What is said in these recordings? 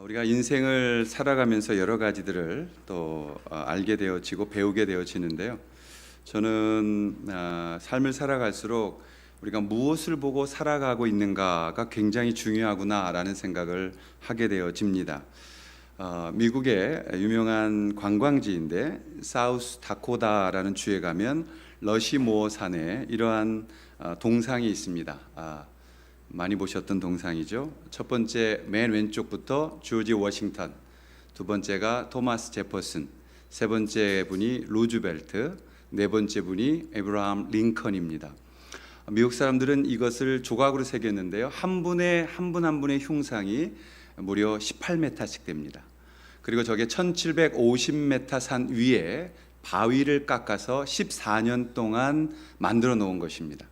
우리가 인생을 살아가면서 여러 가지들을 또 알게 되어지고 배우게 되어지는데요. 저는 삶을 살아갈수록 우리가 무엇을 보고 살아가고 있는가가 굉장히 중요하구나라는 생각을 하게 되어집니다. 미국의 유명한 관광지인데 사우스 다코다라는 주에 가면 러시모어 산에 이러한 동상이 있습니다. 많이 보셨던 동상이죠. 첫 번째 맨 왼쪽부터 조지 워싱턴, 두 번째가 토마스 제퍼슨, 세 번째 분이 루즈벨트, 네 번째 분이 에브라함 링컨입니다. 미국 사람들은 이것을 조각으로 새겼는데요. 한 분의 한 분의 흉상이 무려 18m씩 됩니다. 그리고 저게 1750m 산 위에 바위를 깎아서 14년 동안 만들어 놓은 것입니다.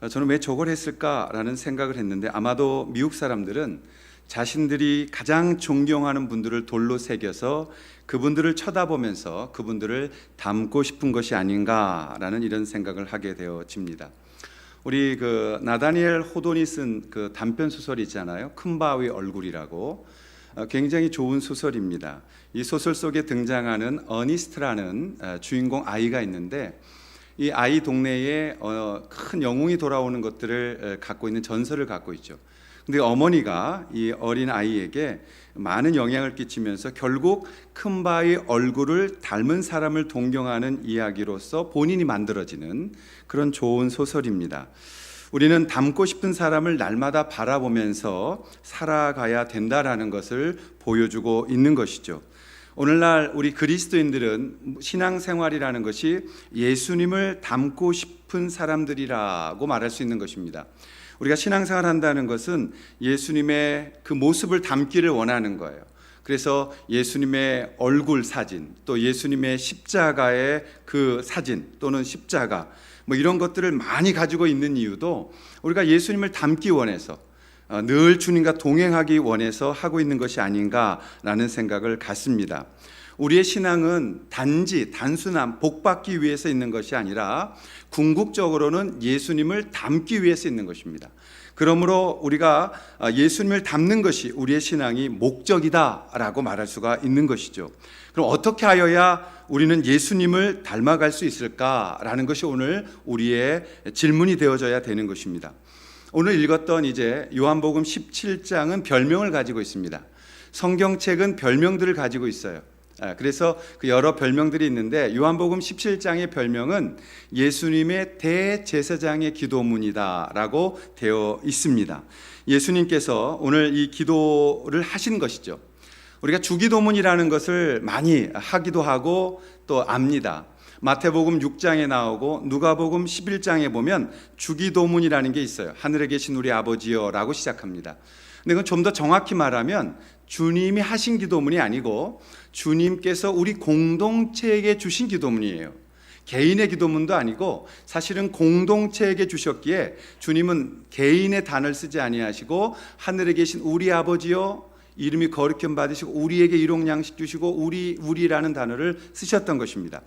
저는 왜 저걸 했을까라는 생각을 했는데, 아마도 미국 사람들은 자신들이 가장 존경하는 분들을 돌로 새겨서 그분들을 쳐다보면서 그분들을 닮고 싶은 것이 아닌가라는 이런 생각을 하게 되어집니다. 우리 나다니엘 호돈이 쓴 단편 소설이 있잖아요. 큰 바위 얼굴이라고. 굉장히 좋은 소설입니다. 이 소설 속에 등장하는 어니스트라는 주인공 아이가 있는데, 이 아이 동네에 큰 영웅이 돌아오는 것들을 갖고 있는 전설을 갖고 있죠. 근데 어머니가 이 어린 아이에게 많은 영향을 끼치면서 결국 큰 바위 얼굴을 닮은 사람을 동경하는 이야기로서 본인이 만들어지는 그런 좋은 소설입니다. 우리는 닮고 싶은 사람을 날마다 바라보면서 살아가야 된다라는 것을 보여주고 있는 것이죠. 오늘날 우리 그리스도인들은 신앙생활이라는 것이 예수님을 닮고 싶은 사람들이라고 말할 수 있는 것입니다. 우리가 신앙생활 한다는 것은 예수님의 그 모습을 담기를 원하는 거예요. 그래서 예수님의 얼굴 사진, 또 예수님의 십자가의 그 사진 또는 십자가 이런 것들을 많이 가지고 있는 이유도 우리가 예수님을 닮기 원해서, 늘 주님과 동행하기 원해서 하고 있는 것이 아닌가라는 생각을 갖습니다. 우리의 신앙은 단순한 복받기 위해서 있는 것이 아니라 궁극적으로는 예수님을 닮기 위해서 있는 것입니다. 그러므로 우리가 예수님을 닮는 것이 우리의 신앙이 목적이다라고 말할 수가 있는 것이죠. 그럼 어떻게 하여야 우리는 예수님을 닮아갈 수 있을까라는 것이 오늘 우리의 질문이 되어져야 되는 것입니다. 오늘 읽었던 이제 요한복음 17장은 별명을 가지고 있습니다. 성경책은 별명들을 가지고 있어요. 그래서 그 여러 별명들이 있는데 요한복음 17장의 별명은 예수님의 대제사장의 기도문이다라고 되어 있습니다. 예수님께서 오늘 이 기도를 하신 것이죠. 우리가 주기도문이라는 것을 많이 하기도 하고 또 압니다. 마태복음 6장에 나오고 누가복음 11장에 보면 주기도문이라는 게 있어요. 하늘에 계신 우리 아버지여 라고 시작합니다. 근데 그건 좀 더 정확히 말하면 주님이 하신 기도문이 아니고 주님께서 우리 공동체에게 주신 기도문이에요. 개인의 기도문도 아니고 사실은 공동체에게 주셨기에 주님은 개인의 단어를 쓰지 아니하시고 하늘에 계신 우리 아버지여, 이름이 거룩히 받으시고 우리에게 일용양식 주시고 우리라는 단어를 쓰셨던 것입니다.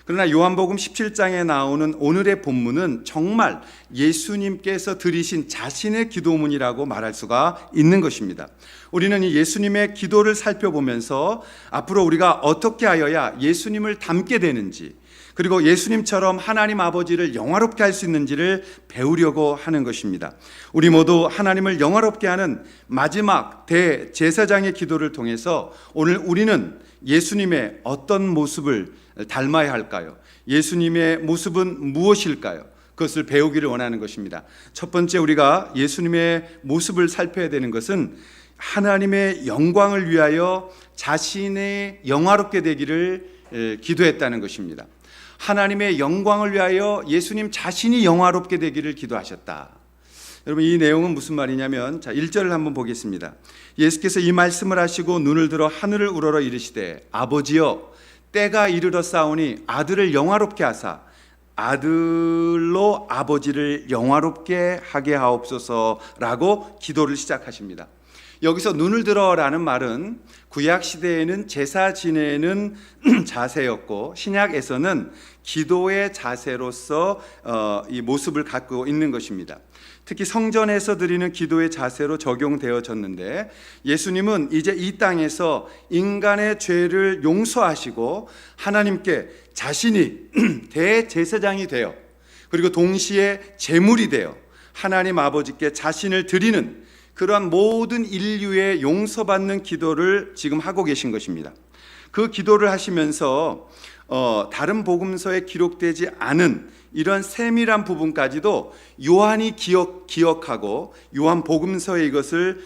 그러나 요한복음 17장에 나오는 오늘의 본문은 정말 예수님께서 드리신 자신의 기도문이라고 말할 수가 있는 것입니다. 우리는 이 예수님의 기도를 살펴보면서 앞으로 우리가 어떻게 하여야 예수님을 닮게 되는지, 그리고 예수님처럼 하나님 아버지를 영화롭게 할 수 있는지를 배우려고 하는 것입니다. 우리 모두 하나님을 영화롭게 하는 마지막 대제사장의 기도를 통해서 오늘 우리는 예수님의 어떤 모습을 닮아야 할까요? 예수님의 모습은 무엇일까요? 그것을 배우기를 원하는 것입니다. 첫 번째 우리가 예수님의 모습을 살펴야 되는 것은 하나님의 영광을 위하여 자신의 영화롭게 되기를 기도했다는 것입니다. 하나님의 영광을 위하여 예수님 자신이 영화롭게 되기를 기도하셨다. 여러분, 이 내용은 무슨 말이냐면 1절을 한번 보겠습니다. 예수께서 이 말씀을 하시고 눈을 들어 하늘을 우러러 이르시되 아버지여 때가 이르러 싸우니 아들을 영화롭게 하사 아들로 아버지를 영화롭게 하게 하옵소서라고 기도를 시작하십니다. 여기서 눈을 들어라는 말은 구약 시대에는 제사 지내는 자세였고 신약에서는 기도의 자세로서 이 모습을 갖고 있는 것입니다. 특히 성전에서 드리는 기도의 자세로 적용되어졌는데 예수님은 이제 이 땅에서 인간의 죄를 용서하시고 하나님께 자신이 대제사장이 되어 그리고 동시에 제물이 되어 하나님 아버지께 자신을 드리는 그러한 모든 인류의 용서받는 기도를 지금 하고 계신 것입니다. 그 기도를 하시면서 다른 복음서에 기록되지 않은 이런 세밀한 부분까지도 요한이 기억하고 요한 복음서에 이것을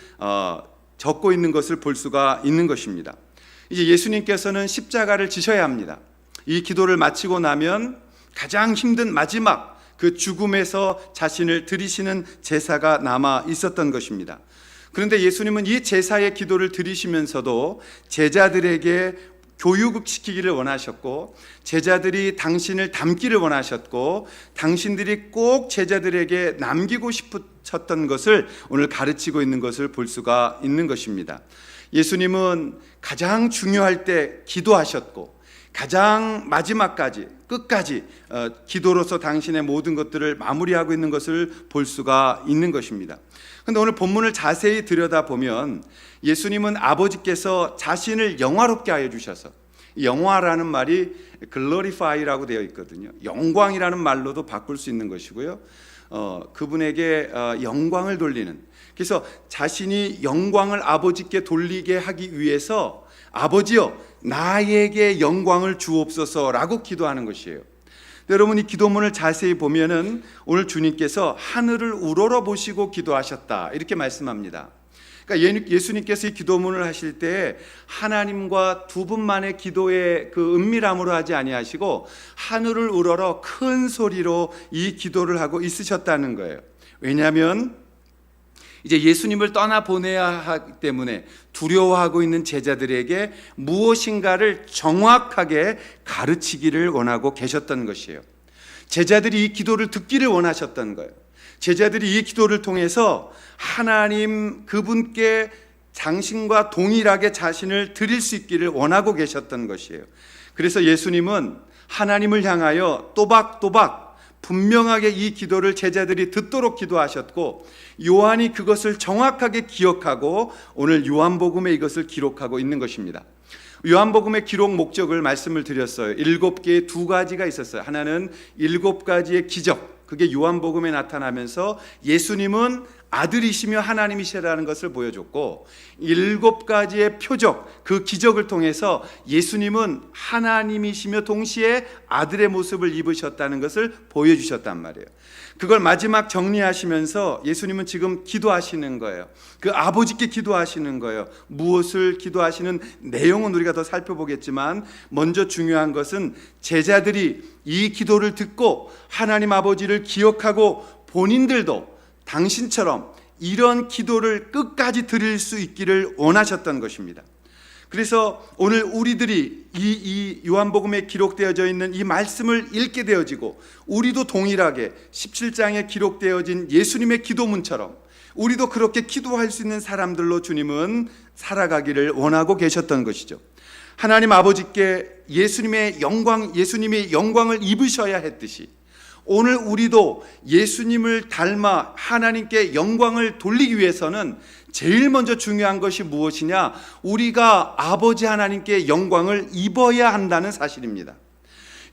적고 있는 것을 볼 수가 있는 것입니다. 이제 예수님께서는 십자가를 지셔야 합니다. 이 기도를 마치고 나면 가장 힘든 마지막 그 죽음에서 자신을 드리시는 제사가 남아 있었던 것입니다. 그런데 예수님은 이 제사의 기도를 드리시면서도 제자들에게 교육시키기를 원하셨고 제자들이 당신을 닮기를 원하셨고 당신들이 꼭 제자들에게 남기고 싶으셨던 것을 오늘 가르치고 있는 것을 볼 수가 있는 것입니다. 예수님은 가장 중요할 때 기도하셨고 가장 마지막까지 끝까지 기도로서 당신의 모든 것들을 마무리하고 있는 것을 볼 수가 있는 것입니다. 그런데 오늘 본문을 자세히 들여다보면 예수님은 아버지께서 자신을 영화롭게 하여 주셔서, 영화라는 말이 glorify라고 되어 있거든요. 영광이라는 말로도 바꿀 수 있는 것이고요. 그분에게 영광을 돌리는, 그래서 자신이 영광을 아버지께 돌리게 하기 위해서 아버지여 나에게 영광을 주옵소서라고 기도하는 것이에요. 여러분, 이 기도문을 자세히 보면은 오늘 주님께서 하늘을 우러러 보시고 기도하셨다 이렇게 말씀합니다. 그러니까 예수님께서 이 기도문을 하실 때 하나님과 두 분만의 기도의 그 은밀함으로 하지 아니하시고 하늘을 우러러 큰 소리로 이 기도를 하고 있으셨다는 거예요. 왜냐하면 이제 예수님을 떠나보내야 하기 때문에 두려워하고 있는 제자들에게 무엇인가를 정확하게 가르치기를 원하고 계셨던 것이에요. 제자들이 이 기도를 듣기를 원하셨던 거예요. 제자들이 이 기도를 통해서 하나님 그분께 당신과 동일하게 자신을 드릴 수 있기를 원하고 계셨던 것이에요. 그래서 예수님은 하나님을 향하여 또박또박 분명하게 이 기도를 제자들이 듣도록 기도하셨고 요한이 그것을 정확하게 기억하고 오늘 요한복음에 이것을 기록하고 있는 것입니다. 요한복음의 기록 목적을 말씀을 드렸어요. 7개의 2가지가 있었어요. 하나는 7가지의 기적, 그게 요한복음에 나타나면서 예수님은 아들이시며 하나님이시라는 것을 보여줬고 7가지의 표적, 그 기적을 통해서 예수님은 하나님이시며 동시에 아들의 모습을 입으셨다는 것을 보여주셨단 말이에요. 그걸 마지막 정리하시면서 예수님은 지금 기도하시는 거예요. 그 아버지께 기도하시는 거예요. 무엇을 기도하시는 내용은 우리가 더 살펴보겠지만 먼저 중요한 것은 제자들이 이 기도를 듣고 하나님 아버지를 기억하고 본인들도 당신처럼 이런 기도를 끝까지 드릴 수 있기를 원하셨던 것입니다. 그래서 오늘 우리들이 이 요한복음에 기록되어져 있는 이 말씀을 읽게 되어지고 우리도 동일하게 17장에 기록되어진 예수님의 기도문처럼 우리도 그렇게 기도할 수 있는 사람들로 주님은 살아가기를 원하고 계셨던 것이죠. 하나님 아버지께 예수님이 영광을 입으셔야 했듯이 오늘 우리도 예수님을 닮아 하나님께 영광을 돌리기 위해서는 제일 먼저 중요한 것이 무엇이냐? 우리가 아버지 하나님께 영광을 입어야 한다는 사실입니다.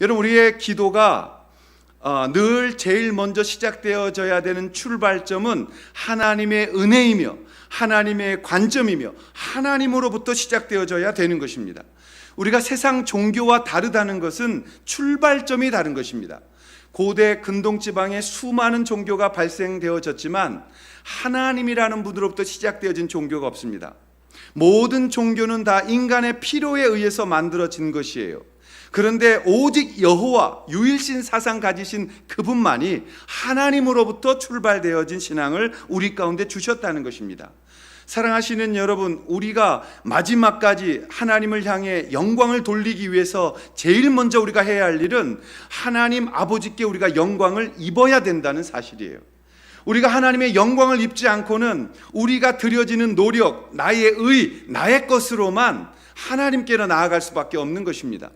여러분, 우리의 기도가 늘 제일 먼저 시작되어져야 되는 출발점은 하나님의 은혜이며 하나님의 관점이며 하나님으로부터 시작되어져야 되는 것입니다. 우리가 세상 종교와 다르다는 것은 출발점이 다른 것입니다. 고대 근동지방에 수많은 종교가 발생되어졌지만 하나님이라는 분으로부터 시작되어진 종교가 없습니다. 모든 종교는 다 인간의 필요에 의해서 만들어진 것이에요. 그런데 오직 여호와 유일신 사상 가지신 그분만이 하나님으로부터 출발되어진 신앙을 우리 가운데 주셨다는 것입니다. 사랑하시는 여러분, 우리가 마지막까지 하나님을 향해 영광을 돌리기 위해서 제일 먼저 우리가 해야 할 일은 하나님 아버지께 우리가 영광을 입어야 된다는 사실이에요. 우리가 하나님의 영광을 입지 않고는 우리가 드려지는 노력, 나의 의, 나의 것으로만 하나님께로 나아갈 수밖에 없는 것입니다.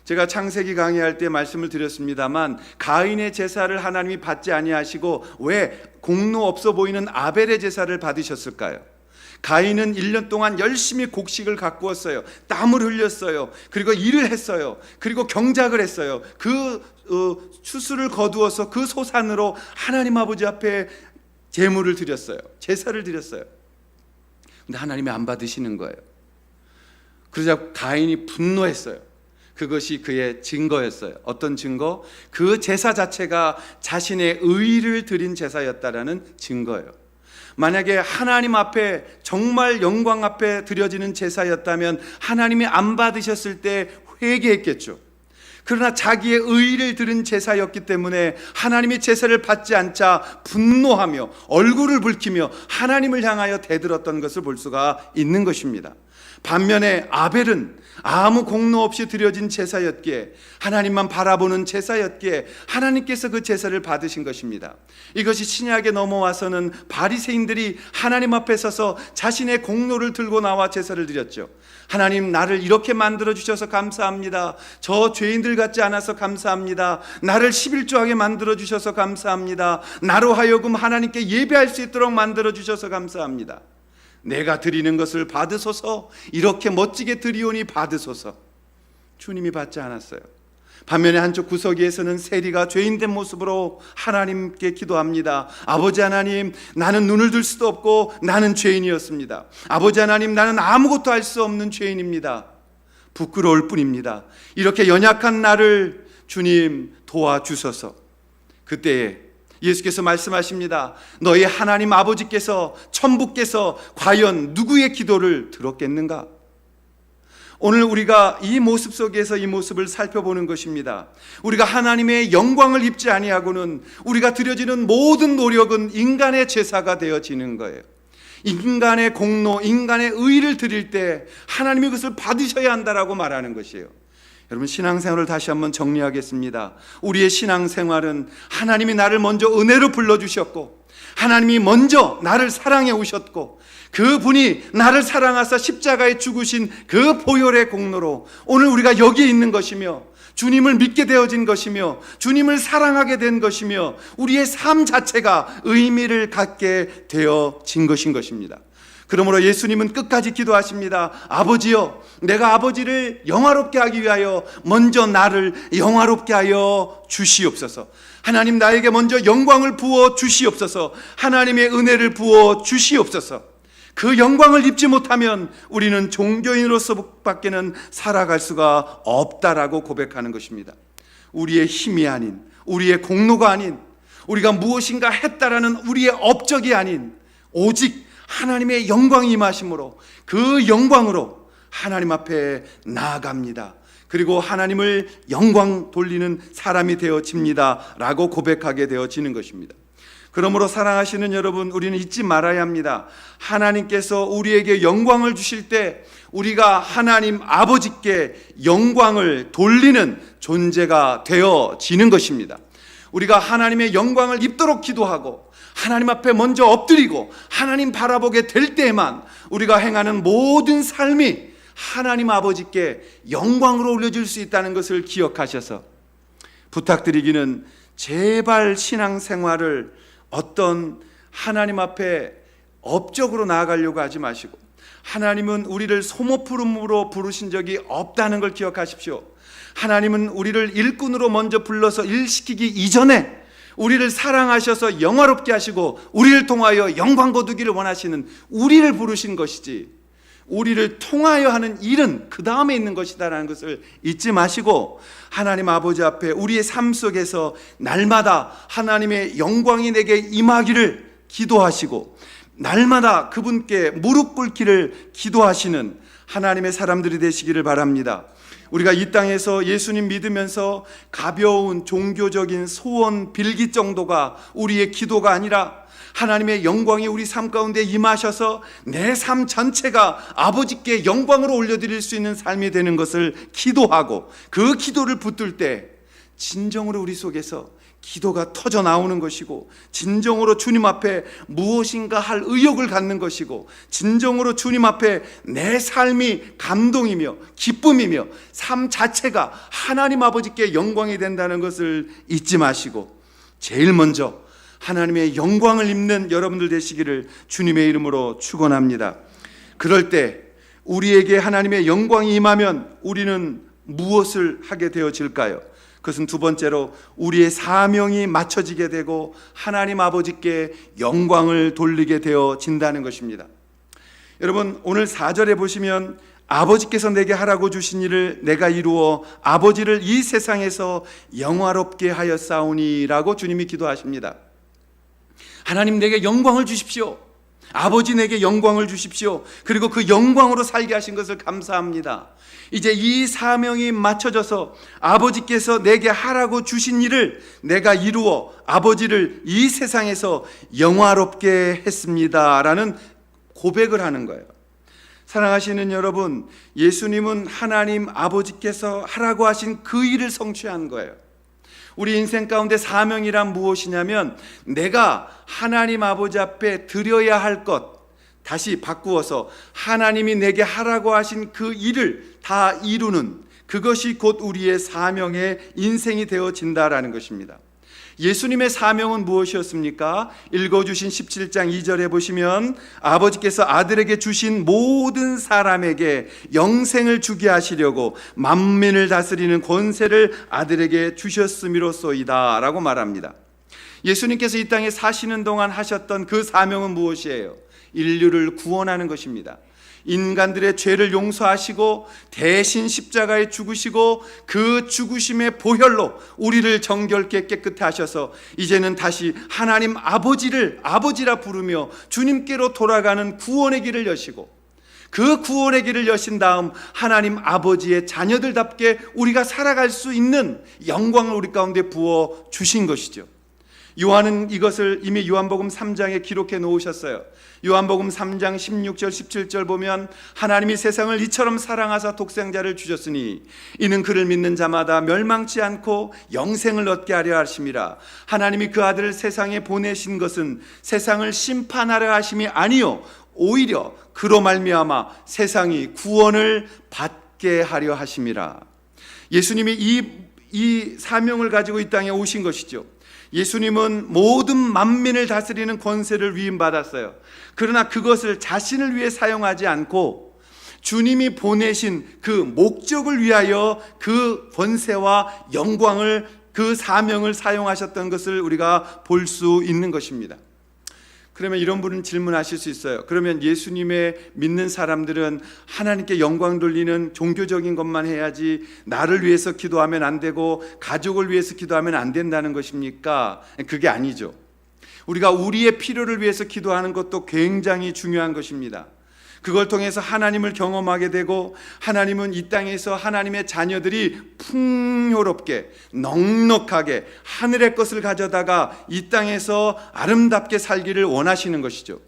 제가 창세기 강의할 때 말씀을 드렸습니다만 가인의 제사를 하나님이 받지 아니하시고 왜 공로 없어 보이는 아벨의 제사를 받으셨을까요? 가인은 1년 동안 열심히 곡식을 가꾸었어요. 땀을 흘렸어요. 그리고 일을 했어요. 그리고 경작을 했어요. 그 추수를 거두어서 그 소산으로 하나님 아버지 앞에 제물을 드렸어요. 제사를 드렸어요. 근데 하나님이 안 받으시는 거예요. 그러자 가인이 분노했어요. 그것이 그의 증거였어요. 어떤 증거? 그 제사 자체가 자신의 의를 드린 제사였다라는 증거예요. 만약에 하나님 앞에 정말 영광 앞에 드려지는 제사였다면 하나님이 안 받으셨을 때 회개했겠죠. 그러나 자기의 의를 드린 제사였기 때문에 하나님이 제사를 받지 않자 분노하며 얼굴을 붉히며 하나님을 향하여 대들었던 것을 볼 수가 있는 것입니다. 반면에 아벨은 아무 공로 없이 드려진 제사였기에 하나님만 바라보는 제사였기에 하나님께서 그 제사를 받으신 것입니다. 이것이 신약에 넘어와서는 바리새인들이 하나님 앞에 서서 자신의 공로를 들고 나와 제사를 드렸죠. 하나님, 나를 이렇게 만들어 주셔서 감사합니다. 저 죄인들 같지 않아서 감사합니다. 나를 11조하게 만들어 주셔서 감사합니다. 나로 하여금 하나님께 예배할 수 있도록 만들어 주셔서 감사합니다. 내가 드리는 것을 받으소서, 이렇게 멋지게 드리오니 받으소서. 주님이 받지 않았어요. 반면에 한쪽 구석에서는 세리가 죄인된 모습으로 하나님께 기도합니다. 아버지 하나님, 나는 눈을 들 수도 없고 나는 죄인이었습니다. 아버지 하나님, 나는 아무것도 할 수 없는 죄인입니다. 부끄러울 뿐입니다. 이렇게 연약한 나를 주님 도와주소서. 그때에 예수께서 말씀하십니다. 너희 하나님 아버지께서, 천부께서 과연 누구의 기도를 들었겠는가? 오늘 우리가 이 모습 속에서 이 모습을 살펴보는 것입니다. 우리가 하나님의 영광을 입지 아니하고는 우리가 드려지는 모든 노력은 인간의 제사가 되어지는 거예요. 인간의 공로, 인간의 의를 드릴 때 하나님이 그것을 받으셔야 한다라고 말하는 것이에요. 여러분, 신앙생활을 다시 한번 정리하겠습니다. 우리의 신앙생활은 하나님이 나를 먼저 은혜로 불러주셨고 하나님이 먼저 나를 사랑해 오셨고 그분이 나를 사랑하사 십자가에 죽으신 그 보혈의 공로로 오늘 우리가 여기에 있는 것이며 주님을 믿게 되어진 것이며 주님을 사랑하게 된 것이며 우리의 삶 자체가 의미를 갖게 되어진 것인 것입니다. 그러므로 예수님은 끝까지 기도하십니다. 아버지여, 내가 아버지를 영화롭게 하기 위하여 먼저 나를 영화롭게 하여 주시옵소서. 하나님, 나에게 먼저 영광을 부어 주시옵소서. 하나님의 은혜를 부어 주시옵소서. 그 영광을 입지 못하면 우리는 종교인으로서 밖에는 살아갈 수가 없다라고 고백하는 것입니다. 우리의 힘이 아닌, 우리의 공로가 아닌, 우리가 무엇인가 했다라는 우리의 업적이 아닌 오직 하나님의 영광이 임하심으로 그 영광으로 하나님 앞에 나아갑니다. 그리고 하나님을 영광 돌리는 사람이 되어집니다 라고 고백하게 되어지는 것입니다. 그러므로 사랑하시는 여러분, 우리는 잊지 말아야 합니다. 하나님께서 우리에게 영광을 주실 때 우리가 하나님 아버지께 영광을 돌리는 존재가 되어지는 것입니다. 우리가 하나님의 영광을 입도록 기도하고 하나님 앞에 먼저 엎드리고 하나님 바라보게 될 때에만 우리가 행하는 모든 삶이 하나님 아버지께 영광으로 올려질 수 있다는 것을 기억하셔서 부탁드리기는 제발 신앙생활을 어떤 하나님 앞에 업적으로 나아가려고 하지 마시고 하나님은 우리를 소모품으로 부르신 적이 없다는 걸 기억하십시오. 하나님은 우리를 일꾼으로 먼저 불러서 일시키기 이전에 우리를 사랑하셔서 영화롭게 하시고 우리를 통하여 영광 거두기를 원하시는 우리를 부르신 것이지 우리를 통하여 하는 일은 그 다음에 있는 것이다라는 것을 잊지 마시고 하나님 아버지 앞에 우리의 삶 속에서 날마다 하나님의 영광이 내게 임하기를 기도하시고 날마다 그분께 무릎 꿇기를 기도하시는 하나님의 사람들이 되시기를 바랍니다. 우리가 이 땅에서 예수님 믿으면서 가벼운 종교적인 소원 빌기 정도가 우리의 기도가 아니라 하나님의 영광이 우리 삶 가운데 임하셔서 내 삶 전체가 아버지께 영광으로 올려드릴 수 있는 삶이 되는 것을 기도하고 그 기도를 붙들 때 진정으로 우리 속에서 기도가 터져 나오는 것이고, 진정으로 주님 앞에 무엇인가 할 의욕을 갖는 것이고, 진정으로 주님 앞에 내 삶이 감동이며 기쁨이며 삶 자체가 하나님 아버지께 영광이 된다는 것을 잊지 마시고, 제일 먼저 하나님의 영광을 입는 여러분들 되시기를 주님의 이름으로 축원합니다. 그럴 때 우리에게 하나님의 영광이 임하면 우리는 무엇을 하게 되어질까요? 그것은 두 번째로 우리의 사명이 맞춰지게 되고 하나님 아버지께 영광을 돌리게 되어진다는 것입니다. 여러분, 오늘 4절에 보시면 아버지께서 내게 하라고 주신 일을 내가 이루어 아버지를 이 세상에서 영화롭게 하였사오니라고 주님이 기도하십니다. 하나님, 내게 영광을 주십시오. 아버지, 내게 영광을 주십시오. 그리고 그 영광으로 살게 하신 것을 감사합니다. 이제 이 사명이 맞춰져서 아버지께서 내게 하라고 주신 일을 내가 이루어 아버지를 이 세상에서 영화롭게 했습니다라는 고백을 하는 거예요. 사랑하시는 여러분, 예수님은 하나님 아버지께서 하라고 하신 그 일을 성취한 거예요. 우리 인생 가운데 사명이란 무엇이냐면, 내가 하나님 아버지 앞에 드려야 할 것, 다시 바꾸어서 하나님이 내게 하라고 하신 그 일을 다 이루는, 그것이 곧 우리의 사명의 인생이 되어진다라는 것입니다. 예수님의 사명은 무엇이었습니까? 읽어주신 17장 2절에 보시면 아버지께서 아들에게 주신 모든 사람에게 영생을 주게 하시려고 만민을 다스리는 권세를 아들에게 주셨음이로소이다 라고 말합니다. 예수님께서 이 땅에 사시는 동안 하셨던 그 사명은 무엇이에요? 인류를 구원하는 것입니다. 인간들의 죄를 용서하시고 대신 십자가에 죽으시고 그 죽으심의 보혈로 우리를 정결케 깨끗해 하셔서 이제는 다시 하나님 아버지를 아버지라 부르며 주님께로 돌아가는 구원의 길을 여시고, 그 구원의 길을 여신 다음 하나님 아버지의 자녀들답게 우리가 살아갈 수 있는 영광을 우리 가운데 부어 주신 것이죠. 요한은 이것을 이미 요한복음 3장에 기록해 놓으셨어요. 요한복음 3장 16절 17절 보면 하나님이 세상을 이처럼 사랑하사 독생자를 주셨으니 이는 그를 믿는 자마다 멸망치 않고 영생을 얻게 하려 하심이라. 하나님이 그 아들을 세상에 보내신 것은 세상을 심판하려 하심이 아니요 오히려 그로 말미암아 세상이 구원을 받게 하려 하심이라. 예수님이 이 사명을 가지고 이 땅에 오신 것이죠. 예수님은 모든 만민을 다스리는 권세를 위임받았어요. 그러나 그것을 자신을 위해 사용하지 않고 주님이 보내신 그 목적을 위하여 그 권세와 영광을, 그 사명을 사용하셨던 것을 우리가 볼 수 있는 것입니다. 그러면 이런 분은 질문하실 수 있어요. 그러면 예수님의 믿는 사람들은 하나님께 영광 돌리는 종교적인 것만 해야지 나를 위해서 기도하면 안 되고 가족을 위해서 기도하면 안 된다는 것입니까? 그게 아니죠. 우리가 우리의 필요를 위해서 기도하는 것도 굉장히 중요한 것입니다. 그걸 통해서 하나님을 경험하게 되고, 하나님은 이 땅에서 하나님의 자녀들이 풍요롭게 넉넉하게 하늘의 것을 가져다가 이 땅에서 아름답게 살기를 원하시는 것이죠.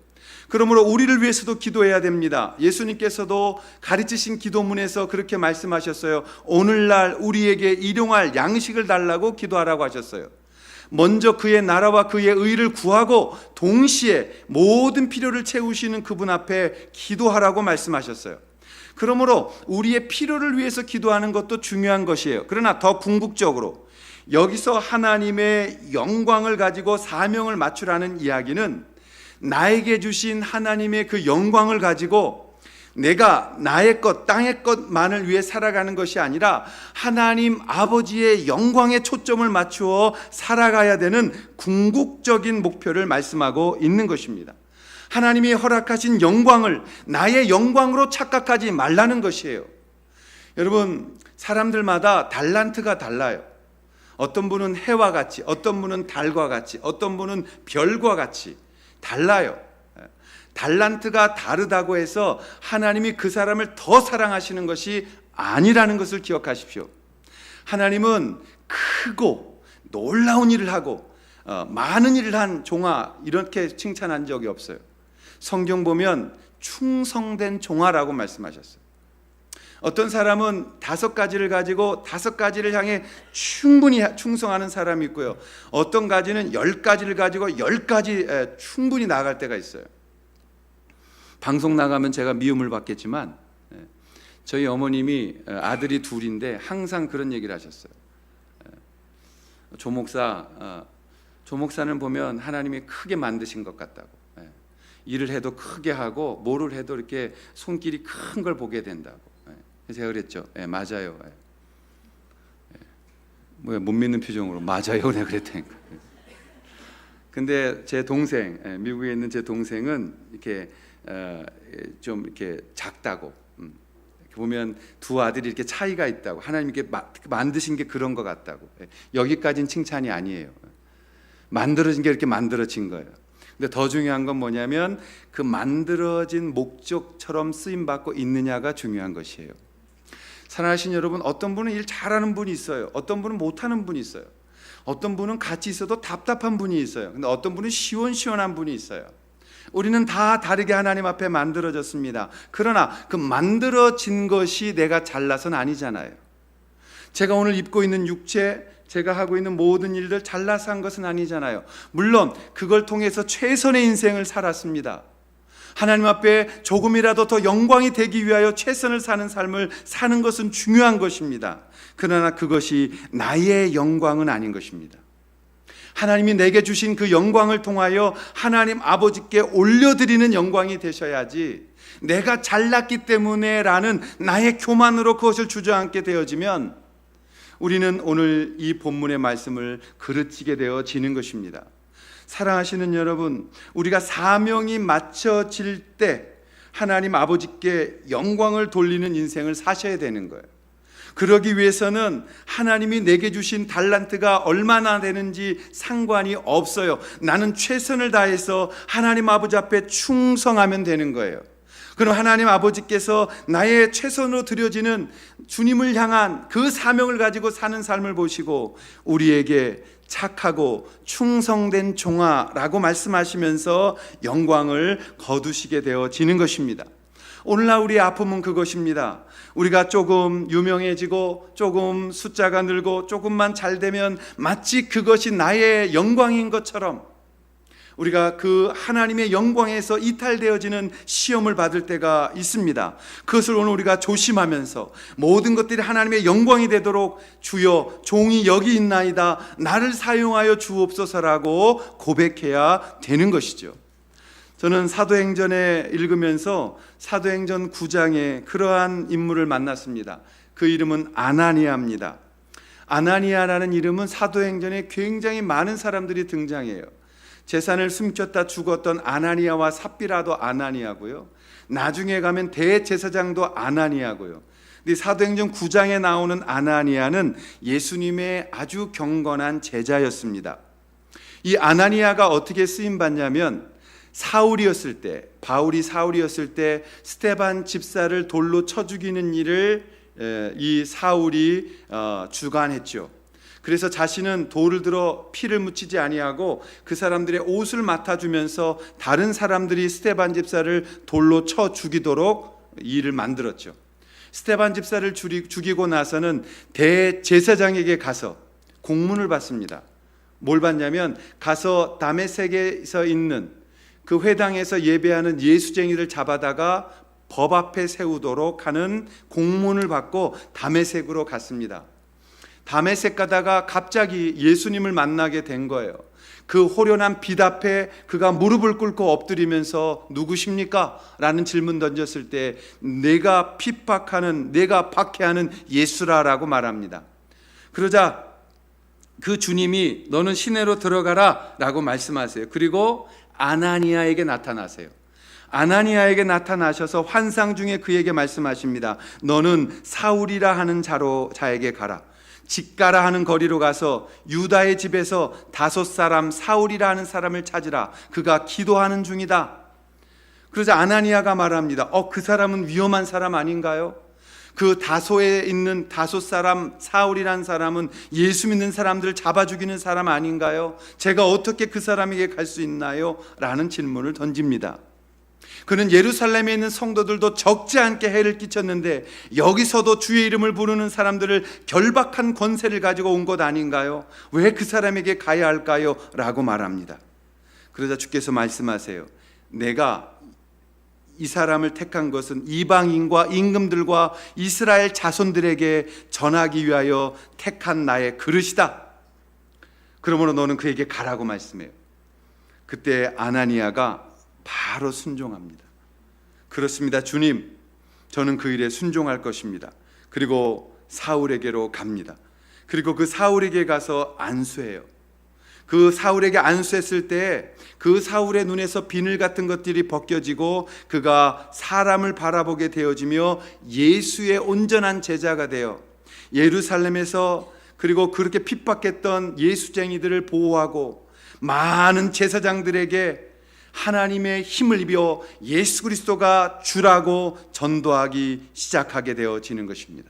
그러므로 우리를 위해서도 기도해야 됩니다. 예수님께서도 가르치신 기도문에서 그렇게 말씀하셨어요. 오늘날 우리에게 일용할 양식을 달라고 기도하라고 하셨어요. 먼저 그의 나라와 그의 의를 구하고 동시에 모든 필요를 채우시는 그분 앞에 기도하라고 말씀하셨어요. 그러므로 우리의 필요를 위해서 기도하는 것도 중요한 것이에요. 그러나 더 궁극적으로 여기서 하나님의 영광을 가지고 사명을 맞추라는 이야기는 나에게 주신 하나님의 그 영광을 가지고 내가 나의 것, 땅의 것만을 위해 살아가는 것이 아니라 하나님 아버지의 영광에 초점을 맞추어 살아가야 되는 궁극적인 목표를 말씀하고 있는 것입니다. 하나님이 허락하신 영광을 나의 영광으로 착각하지 말라는 것이에요. 여러분, 사람들마다 달란트가 달라요. 어떤 분은 해와 같이, 어떤 분은 달과 같이, 어떤 분은 별과 같이 달라요. 달란트가 다르다고 해서 하나님이 그 사람을 더 사랑하시는 것이 아니라는 것을 기억하십시오. 하나님은 크고 놀라운 일을 하고 많은 일을 한 종아 이렇게 칭찬한 적이 없어요. 성경 보면 충성된 종아라고 말씀하셨어요. 어떤 사람은 5가지를 가지고 5가지를 향해 충분히 충성하는 사람이 있고요. 어떤 가지는 10가지를 가지고 10가지 충분히 나아갈 때가 있어요. 방송 나가면 제가 미움을 받겠지만 저희 어머님이 아들이 둘인데 항상 그런 얘기를 하셨어요. 조 목사는 보면 하나님이 크게 만드신 것 같다고. 일을 해도 크게 하고 뭐를 해도 이렇게 손길이 큰 걸 보게 된다고. 제가 그랬죠. 맞아요. 뭐야, 못 믿는 표정으로 맞아요. 내가 그랬다니까. 근데 제 동생, 미국에 있는 제 동생은 이렇게 좀 이렇게 작다고. 보면 두 아들이 이렇게 차이가 있다고. 하나님 이렇게 만드신 게 그런 것 같다고. 여기까지는 칭찬이 아니에요. 만들어진 게 이렇게 만들어진 거예요. 근데 더 중요한 건 뭐냐면 그 만들어진 목적처럼 쓰임 받고 있느냐가 중요한 것이에요. 사랑하신 여러분, 어떤 분은 일 잘하는 분이 있어요. 어떤 분은 못하는 분이 있어요. 어떤 분은 같이 있어도 답답한 분이 있어요. 근데 어떤 분은 시원시원한 분이 있어요. 우리는 다 다르게 하나님 앞에 만들어졌습니다. 그러나 그 만들어진 것이 내가 잘나서는 아니잖아요. 제가 오늘 입고 있는 육체, 제가 하고 있는 모든 일들 잘나서 한 것은 아니잖아요. 물론 그걸 통해서 최선의 인생을 살았습니다. 하나님 앞에 조금이라도 더 영광이 되기 위하여 최선을 사는 삶을 사는 것은 중요한 것입니다. 그러나 그것이 나의 영광은 아닌 것입니다. 하나님이 내게 주신 그 영광을 통하여 하나님 아버지께 올려드리는 영광이 되셔야지, 내가 잘났기 때문에 라는 나의 교만으로 그것을 주저앉게 되어지면 우리는 오늘 이 본문의 말씀을 그르치게 되어지는 것입니다. 사랑하시는 여러분, 우리가 사명이 맞춰질 때 하나님 아버지께 영광을 돌리는 인생을 사셔야 되는 거예요. 그러기 위해서는 하나님이 내게 주신 달란트가 얼마나 되는지 상관이 없어요. 나는 최선을 다해서 하나님 아버지 앞에 충성하면 되는 거예요. 그럼 하나님 아버지께서 나의 최선으로 드려지는 주님을 향한 그 사명을 가지고 사는 삶을 보시고 우리에게 착하고 충성된 종아라고 말씀하시면서 영광을 거두시게 되어지는 것입니다. 오늘날 우리의 아픔은 그것입니다. 우리가 조금 유명해지고 조금 숫자가 늘고 조금만 잘 되면 마치 그것이 나의 영광인 것처럼 우리가 그 하나님의 영광에서 이탈되어지는 시험을 받을 때가 있습니다. 그것을 오늘 우리가 조심하면서 모든 것들이 하나님의 영광이 되도록 주여 종이 여기 있나이다, 나를 사용하여 주옵소서라고 고백해야 되는 것이죠. 저는 사도행전에 읽으면서 사도행전 9장에 그러한 인물을 만났습니다. 그 이름은 아나니아입니다. 아나니아라는 이름은 사도행전에 굉장히 많은 사람들이 등장해요. 재산을 숨겼다 죽었던 아나니아와 삽비라도 아나니아고요. 나중에 가면 대제사장도 아나니아고요. 근데 사도행전 9장에 나오는 아나니아는 예수님의 아주 경건한 제자였습니다. 이 아나니아가 어떻게 쓰임 받냐면 사울이었을 때, 바울이 사울이었을 때 스데반 집사를 돌로 쳐 죽이는 일을 이 사울이 주관했죠. 그래서 자신은 돌을 들어 피를 묻히지 아니하고 그 사람들의 옷을 맡아주면서 다른 사람들이 스데반 집사를 돌로 쳐 죽이도록 이 일을 만들었죠. 스데반 집사를 죽이고 나서는 대제사장에게 가서 공문을 받습니다. 뭘 받냐면 가서 다메섹에서 있는 그 회당에서 예배하는 예수쟁이를 잡아다가 법 앞에 세우도록 하는 공문을 받고 다메섹으로 갔습니다. 다메섹 가다가 갑자기 예수님을 만나게 된 거예요. 그 호련한 빛 앞에 그가 무릎을 꿇고 엎드리면서 누구십니까? 라는 질문 던졌을 때 내가 핍박하는, 내가 박해하는 예수라라고 말합니다. 그러자 그 주님이 너는 시내로 들어가라 라고 말씀하세요. 그리고 아나니아에게 나타나세요. 아나니아에게 나타나셔서 환상 중에 그에게 말씀하십니다. 너는 사울이라 하는 자에게 가라. 직가라 하는 거리로 가서 유다의 집에서 5 사울이라 하는 사람을 찾으라. 그가 기도하는 중이다. 그러자 아나니아가 말합니다. 그 사람은 위험한 사람 아닌가요? 그 다소에 있는 5 사울이라는 사람은 예수 믿는 사람들을 잡아 죽이는 사람 아닌가요? 제가 어떻게 그 사람에게 갈 수 있나요? 라는 질문을 던집니다. 그는 예루살렘에 있는 성도들도 적지 않게 해를 끼쳤는데 여기서도 주의 이름을 부르는 사람들을 결박한 권세를 가지고 온 것 아닌가요? 왜 그 사람에게 가야 할까요? 라고 말합니다. 그러자 주께서 말씀하세요. 내가 이 사람을 택한 것은 이방인과 임금들과 이스라엘 자손들에게 전하기 위하여 택한 나의 그릇이다. 그러므로 너는 그에게 가라고 말씀해요. 그때 아나니아가 바로 순종합니다. 그렇습니다. 주님, 저는 그 일에 순종할 것입니다. 그리고 사울에게로 갑니다. 그리고 그 사울에게 가서 안수해요. 그 사울에게 안수했을 때 그 사울의 눈에서 비늘 같은 것들이 벗겨지고 그가 사람을 바라보게 되어지며 예수의 온전한 제자가 되어 예루살렘에서 그리고 그렇게 핍박했던 예수쟁이들을 보호하고 많은 제사장들에게 하나님의 힘을 입어 예수 그리스도가 주라고 전도하기 시작하게 되어지는 것입니다.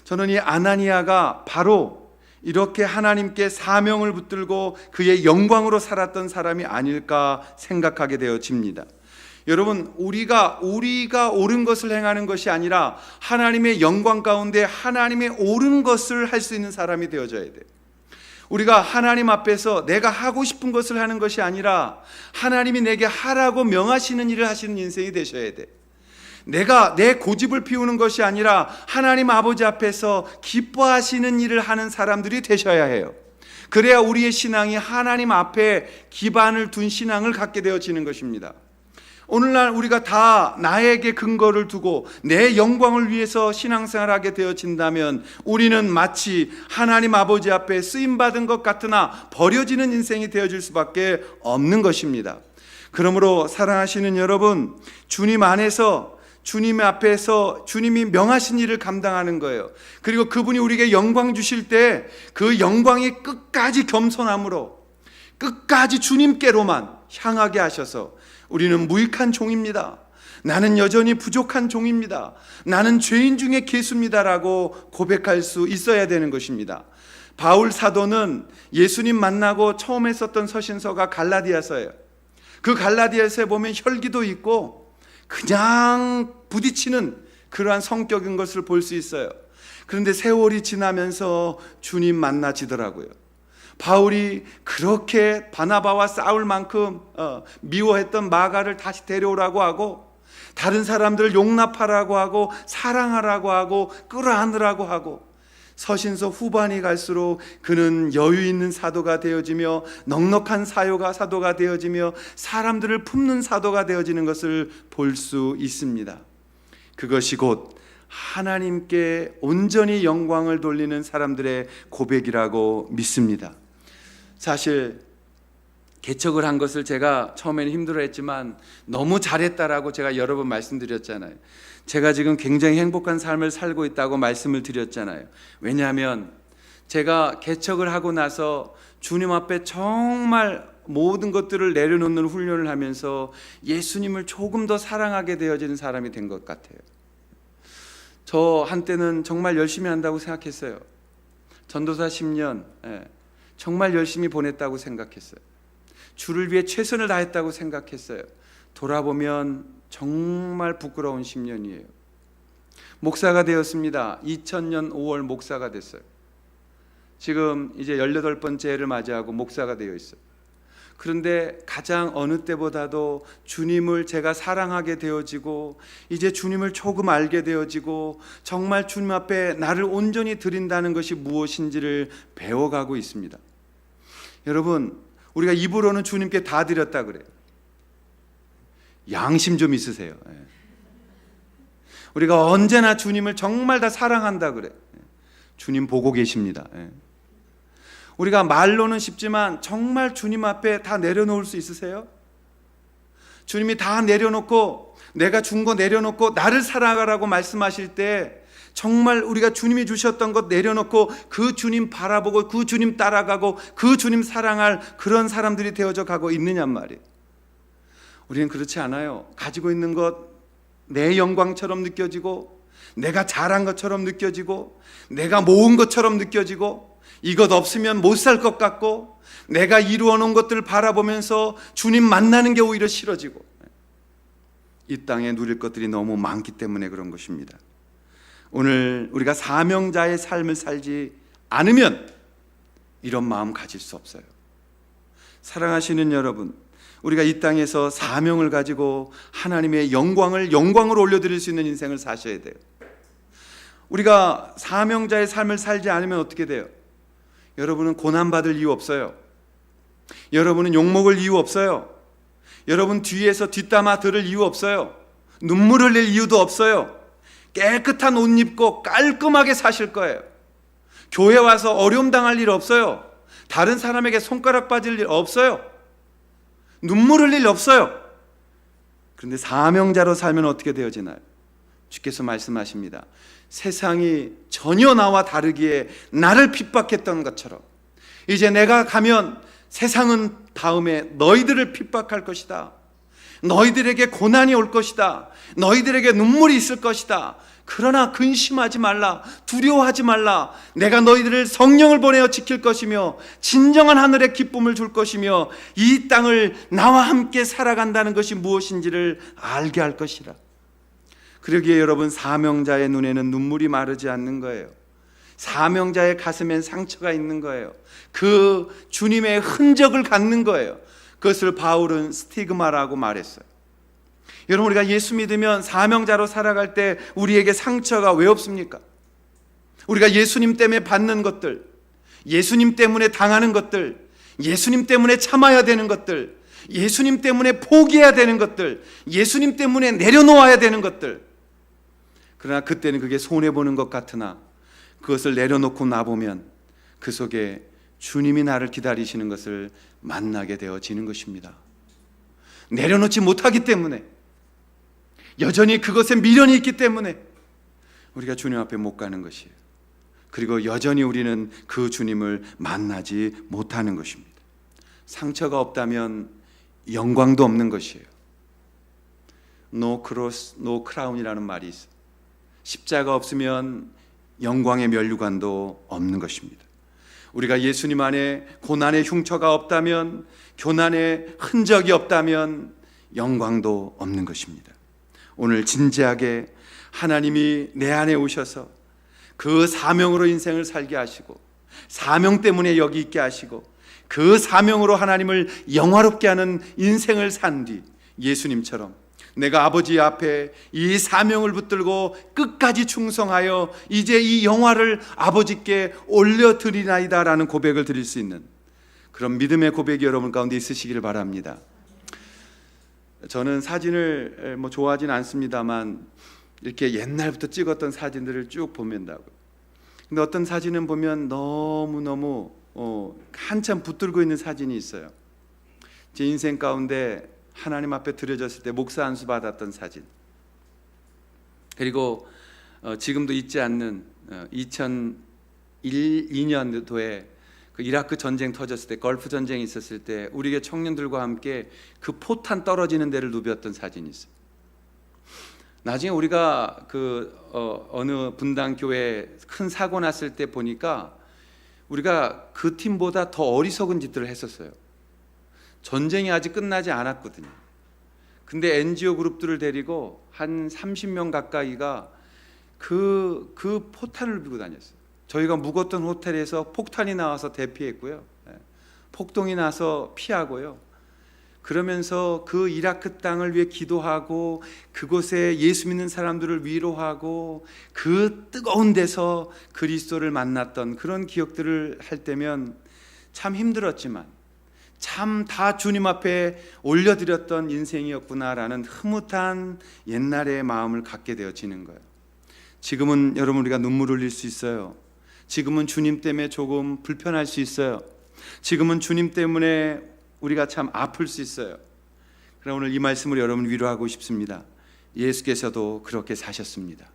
저는 이 아나니아가 바로 이렇게 하나님께 사명을 붙들고 그의 영광으로 살았던 사람이 아닐까 생각하게 되어집니다. 여러분, 우리가 옳은 것을 행하는 것이 아니라 하나님의 영광 가운데 하나님의 옳은 것을 할 수 있는 사람이 되어져야 돼요. 우리가 하나님 앞에서 내가 하고 싶은 것을 하는 것이 아니라 하나님이 내게 하라고 명하시는 일을 하시는 인생이 되셔야 돼. 내가 내 고집을 피우는 것이 아니라 하나님 아버지 앞에서 기뻐하시는 일을 하는 사람들이 되셔야 해요. 그래야 우리의 신앙이 하나님 앞에 기반을 둔 신앙을 갖게 되어지는 것입니다. 오늘날 우리가 다 나에게 근거를 두고 내 영광을 위해서 신앙생활하게 되어진다면 우리는 마치 하나님 아버지 앞에 쓰임받은 것 같으나 버려지는 인생이 되어질 수밖에 없는 것입니다. 그러므로 사랑하시는 여러분, 주님 안에서 주님 앞에서 주님이 명하신 일을 감당하는 거예요. 그리고 그분이 우리에게 영광 주실 때 그 영광이 끝까지 겸손함으로 끝까지 주님께로만 향하게 하셔서 우리는 무익한 종입니다. 나는 여전히 부족한 종입니다. 나는 죄인 중에 괴수입니다라고 고백할 수 있어야 되는 것입니다. 바울 사도는 예수님 만나고 처음 했었던 서신서가 갈라디아서예요. 그 갈라디아서에 보면 혈기도 있고 그냥 부딪히는 그러한 성격인 것을 볼 수 있어요. 그런데 세월이 지나면서 주님 만나지더라고요. 바울이 그렇게 바나바와 싸울 만큼 미워했던 마가를 다시 데려오라고 하고 다른 사람들을 용납하라고 하고 사랑하라고 하고 끌어안으라고 하고 서신서 후반이 갈수록 그는 여유 있는 사도가 되어지며 넉넉한 사도가 되어지며 사람들을 품는 사도가 되어지는 것을 볼 수 있습니다. 그것이 곧 하나님께 온전히 영광을 돌리는 사람들의 고백이라고 믿습니다. 사실 개척을 한 것을 제가 처음에는 힘들어했지만 너무 잘했다라고 제가 여러 번 말씀드렸잖아요. 제가 지금 굉장히 행복한 삶을 살고 있다고 말씀을 드렸잖아요. 왜냐하면 제가 개척을 하고 나서 주님 앞에 정말 모든 것들을 내려놓는 훈련을 하면서 예수님을 조금 더 사랑하게 되어지는 사람이 된 것 같아요. 저 한때는 정말 열심히 한다고 생각했어요. 전도사 10년 정말 열심히 보냈다고 생각했어요. 주를 위해 최선을 다했다고 생각했어요. 돌아보면 정말 부끄러운 10년이에요. 목사가 되었습니다. 2000년 5월 목사가 됐어요. 지금 이제 18번째 해를 맞이하고 목사가 되어 있어요. 그런데 가장 어느 때보다도 주님을 제가 사랑하게 되어지고 이제 주님을 조금 알게 되어지고 정말 주님 앞에 나를 온전히 드린다는 것이 무엇인지를 배워가고 있습니다. 여러분, 우리가 입으로는 주님께 다 드렸다 그래요. 양심 좀 있으세요. 우리가 언제나 주님을 정말 다 사랑한다 그래. 주님 보고 계십니다. 우리가 말로는 쉽지만 정말 주님 앞에 다 내려놓을 수 있으세요? 주님이 다 내려놓고 내가 준 거 내려놓고 나를 사랑하라고 말씀하실 때 정말 우리가 주님이 주셨던 것 내려놓고 그 주님 바라보고 그 주님 따라가고 그 주님 사랑할 그런 사람들이 되어져 가고 있느냔 말이에요. 우리는 그렇지 않아요. 가지고 있는 것 내 영광처럼 느껴지고 내가 잘한 것처럼 느껴지고 내가 모은 것처럼 느껴지고 이것 없으면 못 살 것 같고 내가 이루어 놓은 것들을 바라보면서 주님 만나는 게 오히려 싫어지고 이 땅에 누릴 것들이 너무 많기 때문에 그런 것입니다. 오늘 우리가 사명자의 삶을 살지 않으면 이런 마음 가질 수 없어요. 사랑하시는 여러분, 우리가 이 땅에서 사명을 가지고 하나님의 영광을 올려드릴 수 있는 인생을 사셔야 돼요. 우리가 사명자의 삶을 살지 않으면 어떻게 돼요? 여러분은 고난받을 이유 없어요. 여러분은 욕먹을 이유 없어요. 여러분 뒤에서 뒷담화 들을 이유 없어요. 눈물 흘릴 이유도 없어요. 깨끗한 옷 입고 깔끔하게 사실 거예요. 교회 와서 어려움 당할 일 없어요. 다른 사람에게 손가락 빠질 일 없어요. 눈물 흘릴 일 없어요. 그런데 사명자로 살면 어떻게 되어지나요? 주께서 말씀하십니다. 세상이 전혀 나와 다르기에 나를 핍박했던 것처럼 이제 내가 가면 세상은 다음에 너희들을 핍박할 것이다. 너희들에게 고난이 올 것이다. 너희들에게 눈물이 있을 것이다. 그러나 근심하지 말라. 두려워하지 말라. 내가 너희들을 성령을 보내어 지킬 것이며 진정한 하늘의 기쁨을 줄 것이며 이 땅을 나와 함께 살아간다는 것이 무엇인지를 알게 할 것이라. 그러기에 여러분, 사명자의 눈에는 눈물이 마르지 않는 거예요. 사명자의 가슴엔 상처가 있는 거예요. 그 주님의 흔적을 갖는 거예요. 그것을 바울은 스티그마라고 말했어요. 여러분, 우리가 예수 믿으면 사명자로 살아갈 때 우리에게 상처가 왜 없습니까? 우리가 예수님 때문에 받는 것들, 예수님 때문에 당하는 것들, 예수님 때문에 참아야 되는 것들, 예수님 때문에 포기해야 되는 것들, 예수님 때문에 내려놓아야 되는 것들. 그러나 그때는 그게 손해보는 것 같으나 그것을 내려놓고 나보면 그 속에 주님이 나를 기다리시는 것을 만나게 되어지는 것입니다. 내려놓지 못하기 때문에, 여전히 그것에 미련이 있기 때문에 우리가 주님 앞에 못 가는 것이에요. 그리고 여전히 우리는 그 주님을 만나지 못하는 것입니다. 상처가 없다면 영광도 없는 것이에요. No cross, no crown이라는 말이 있어요. 십자가 없으면 영광의 면류관도 없는 것입니다. 우리가 예수님 안에 고난의 흉처가 없다면, 교난의 흔적이 없다면 영광도 없는 것입니다. 오늘 진지하게 하나님이 내 안에 오셔서 그 사명으로 인생을 살게 하시고, 사명 때문에 여기 있게 하시고, 그 사명으로 하나님을 영화롭게 하는 인생을 산 뒤 예수님처럼 내가 아버지 앞에 이 사명을 붙들고 끝까지 충성하여 이제 이 영화를 아버지께 올려드리나이다 라는 고백을 드릴 수 있는 그런 믿음의 고백이 여러분 가운데 있으시기를 바랍니다. 저는 사진을 좋아하지는 않습니다만 이렇게 옛날부터 찍었던 사진들을 쭉 보면다고요. 근데 어떤 사진은 보면 너무너무 한참 붙들고 있는 사진이 있어요. 제 인생 가운데 하나님 앞에 드려졌을 때 목사 안수 받았던 사진, 그리고 지금도 잊지 않는 2001-2년도에 그 이라크 전쟁 터졌을 때, 걸프 전쟁이 있었을 때 우리의 청년들과 함께 그 포탄 떨어지는 데를 누볐던 사진이 있어요. 나중에 우리가 어느 분당 교회 큰 사고 났을 때 보니까 우리가 그 팀보다 더 어리석은 짓들을 했었어요. 전쟁이 아직 끝나지 않았거든요. 근데 NGO 그룹들을 데리고 한 30명 가까이가 그 포탄을 들고 다녔어요. 저희가 묵었던 호텔에서 폭탄이 나와서 대피했고요. 폭동이 나서 피하고요. 그러면서 그 이라크 땅을 위해 기도하고 그곳에 예수 믿는 사람들을 위로하고 그 뜨거운 데서 그리스도를 만났던 그런 기억들을 할 때면 참 힘들었지만 참 다 주님 앞에 올려드렸던 인생이었구나라는 흐뭇한 옛날의 마음을 갖게 되어지는 거예요. 지금은 여러분 우리가 눈물 흘릴 수 있어요. 지금은 주님 때문에 조금 불편할 수 있어요. 지금은 주님 때문에 우리가 참 아플 수 있어요. 그러나 오늘 이 말씀을 여러분 위로하고 싶습니다. 예수께서도 그렇게 사셨습니다.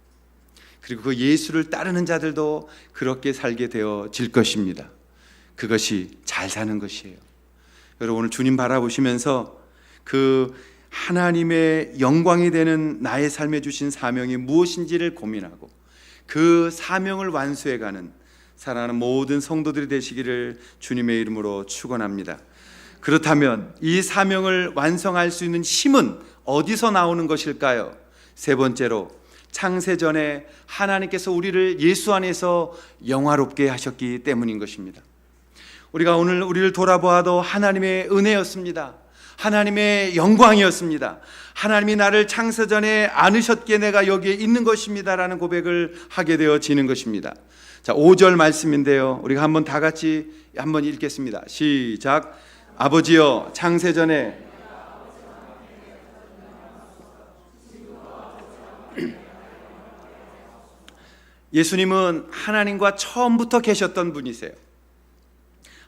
그리고 그 예수를 따르는 자들도 그렇게 살게 되어질 것입니다. 그것이 잘 사는 것이에요. 여러분 오늘 주님 바라보시면서 그 하나님의 영광이 되는 나의 삶에 주신 사명이 무엇인지를 고민하고 그 사명을 완수해가는 사랑하는 모든 성도들이 되시기를 주님의 이름으로 축원합니다. 그렇다면 이 사명을 완성할 수 있는 힘은 어디서 나오는 것일까요? 세 번째로, 창세전에 하나님께서 우리를 예수 안에서 영화롭게 하셨기 때문인 것입니다. 우리가 오늘 우리를 돌아보아도 하나님의 은혜였습니다. 하나님의 영광이었습니다. 하나님이 나를 창세전에 안으셨기에 내가 여기에 있는 것입니다 라는 고백을 하게 되어지는 것입니다. 자, 5절 말씀인데요, 우리가 한번 다 같이 한번 읽겠습니다. 시작. 아버지여, 창세전에 예수님은 하나님과 처음부터 계셨던 분이세요.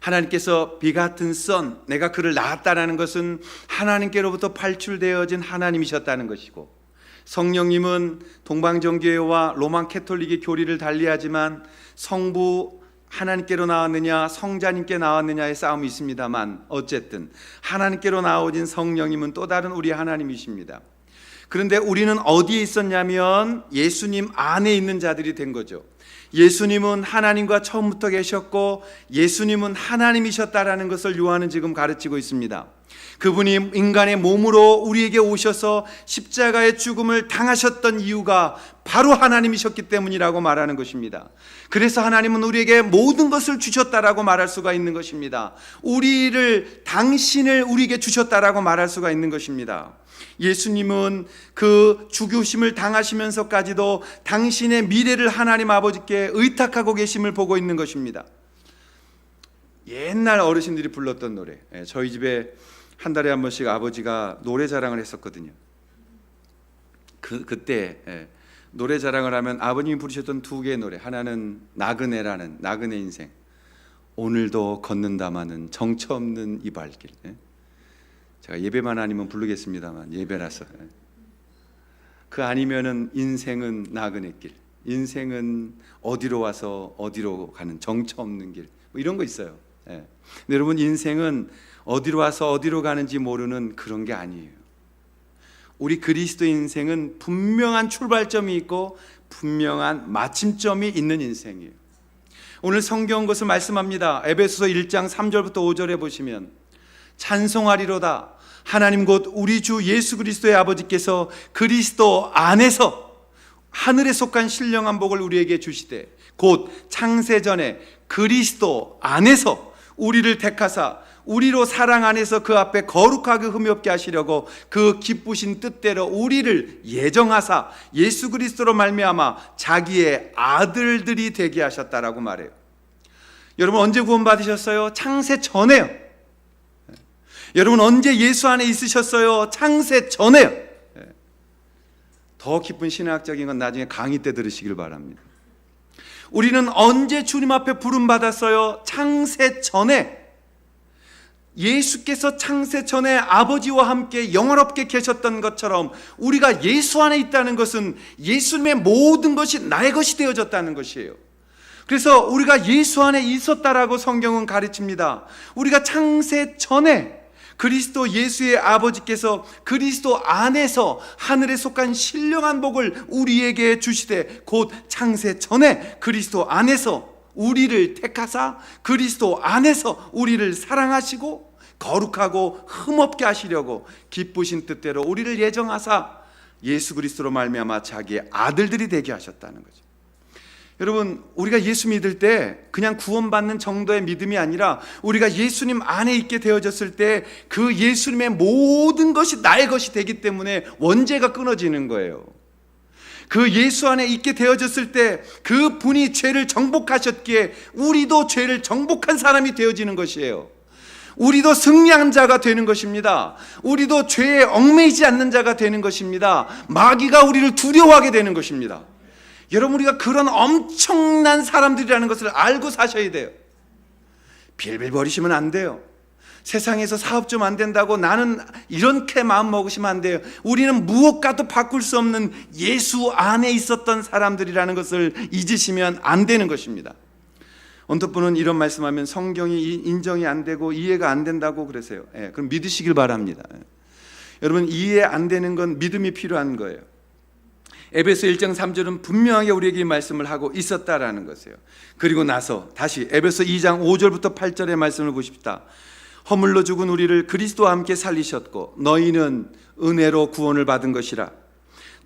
하나님께서 비같은 선, 내가 그를 낳았다라는 것은 하나님께로부터 발출되어진 하나님이셨다는 것이고, 성령님은 동방정교회와 로만 캐톨릭의 교리를 달리하지만 성부 하나님께로 나왔느냐 성자님께 나왔느냐의 싸움이 있습니다만 어쨌든 하나님께로 나오진 성령님은 또 다른 우리 하나님이십니다. 그런데 우리는 어디에 있었냐면 예수님 안에 있는 자들이 된 거죠. 예수님은 하나님과 처음부터 계셨고 예수님은 하나님이셨다라는 것을 요한은 지금 가르치고 있습니다. 그분이 인간의 몸으로 우리에게 오셔서 십자가의 죽음을 당하셨던 이유가 바로 하나님이셨기 때문이라고 말하는 것입니다. 그래서 하나님은 우리에게 모든 것을 주셨다라고 말할 수가 있는 것입니다. 당신을 우리에게 주셨다라고 말할 수가 있는 것입니다. 예수님은 그 죽으심을 당하시면서까지도 당신의 미래를 하나님 아버지께 의탁하고 계심을 보고 있는 것입니다. 옛날 어르신들이 불렀던 노래, 저희 집에 한 달에 한 번씩 아버지가 노래 자랑을 했었거든요. 그때 노래 자랑을 하면 아버님이 부르셨던 두 개의 노래, 하나는 나그네라는 나그네 인생, 오늘도 걷는다마는 정처 없는 이 발길. 제가 예배만 아니면 부르겠습니다만 예배라서. 그 아니면은 인생은 나그네길, 인생은 어디로 와서 어디로 가는 정처 없는 길, 뭐 이런 거 있어요. 근데 여러분, 인생은 어디로 와서 어디로 가는지 모르는 그런 게 아니에요. 우리 그리스도 인생은 분명한 출발점이 있고 분명한 마침점이 있는 인생이에요. 오늘 성경 것을 말씀합니다. 에베소서 1장 3절부터 5절에 보시면 찬송하리로다 하나님 곧 우리 주 예수 그리스도의 아버지께서 그리스도 안에서 하늘에 속한 신령한 복을 우리에게 주시되 곧 창세전에 그리스도 안에서 우리를 택하사 우리로 사랑 안에서 그 앞에 거룩하게 흠이 없게 하시려고 그 기쁘신 뜻대로 우리를 예정하사 예수 그리스도로 말미암아 자기의 아들들이 되게 하셨다라고 말해요. 여러분, 언제 구원받으셨어요? 창세 전에요. 여러분, 언제 예수 안에 있으셨어요? 창세 전에요. 더 깊은 신학적인 건 나중에 강의 때 들으시길 바랍니다. 우리는 언제 주님 앞에 부름받았어요? 창세 전에. 예수께서 창세 전에 아버지와 함께 영원롭게 계셨던 것처럼 우리가 예수 안에 있다는 것은 예수님의 모든 것이 나의 것이 되어졌다는 것이에요. 그래서 우리가 예수 안에 있었다라고 성경은 가르칩니다. 우리가 창세 전에 그리스도 예수의 아버지께서 그리스도 안에서 하늘에 속한 신령한 복을 우리에게 주시되 곧 창세 전에 그리스도 안에서 우리를 택하사 그리스도 안에서 우리를 사랑하시고 거룩하고 흠없게 하시려고 기쁘신 뜻대로 우리를 예정하사 예수 그리스도로 말미암아 자기의 아들들이 되게 하셨다는 거죠. 여러분, 우리가 예수 믿을 때 그냥 구원받는 정도의 믿음이 아니라 우리가 예수님 안에 있게 되어졌을 때 그 예수님의 모든 것이 나의 것이 되기 때문에 원죄가 끊어지는 거예요. 그 예수 안에 있게 되어졌을 때 그 분이 죄를 정복하셨기에 우리도 죄를 정복한 사람이 되어지는 것이에요. 우리도 승리한 자가 되는 것입니다. 우리도 죄에 얽매이지 않는 자가 되는 것입니다. 마귀가 우리를 두려워하게 되는 것입니다. 여러분, 우리가 그런 엄청난 사람들이라는 것을 알고 사셔야 돼요. 빌빌 버리시면 안 돼요. 세상에서 사업 좀 안 된다고 나는 이렇게 마음 먹으시면 안 돼요. 우리는 무엇과도 바꿀 수 없는 예수 안에 있었던 사람들이라는 것을 잊으시면 안 되는 것입니다. 어떤 분은 이런 말씀하면 성경이 인정이 안 되고 이해가 안 된다고 그러세요. 그럼 믿으시길 바랍니다. 여러분, 이해 안 되는 건 믿음이 필요한 거예요. 에베소 1장 3절은 분명하게 우리에게 이 말씀을 하고 있었다라는 것이에요. 그리고 나서 다시 에베소 2장 5절부터 8절의 말씀을 보십시다. 허물로 죽은 우리를 그리스도와 함께 살리셨고 너희는 은혜로 구원을 받은 것이라.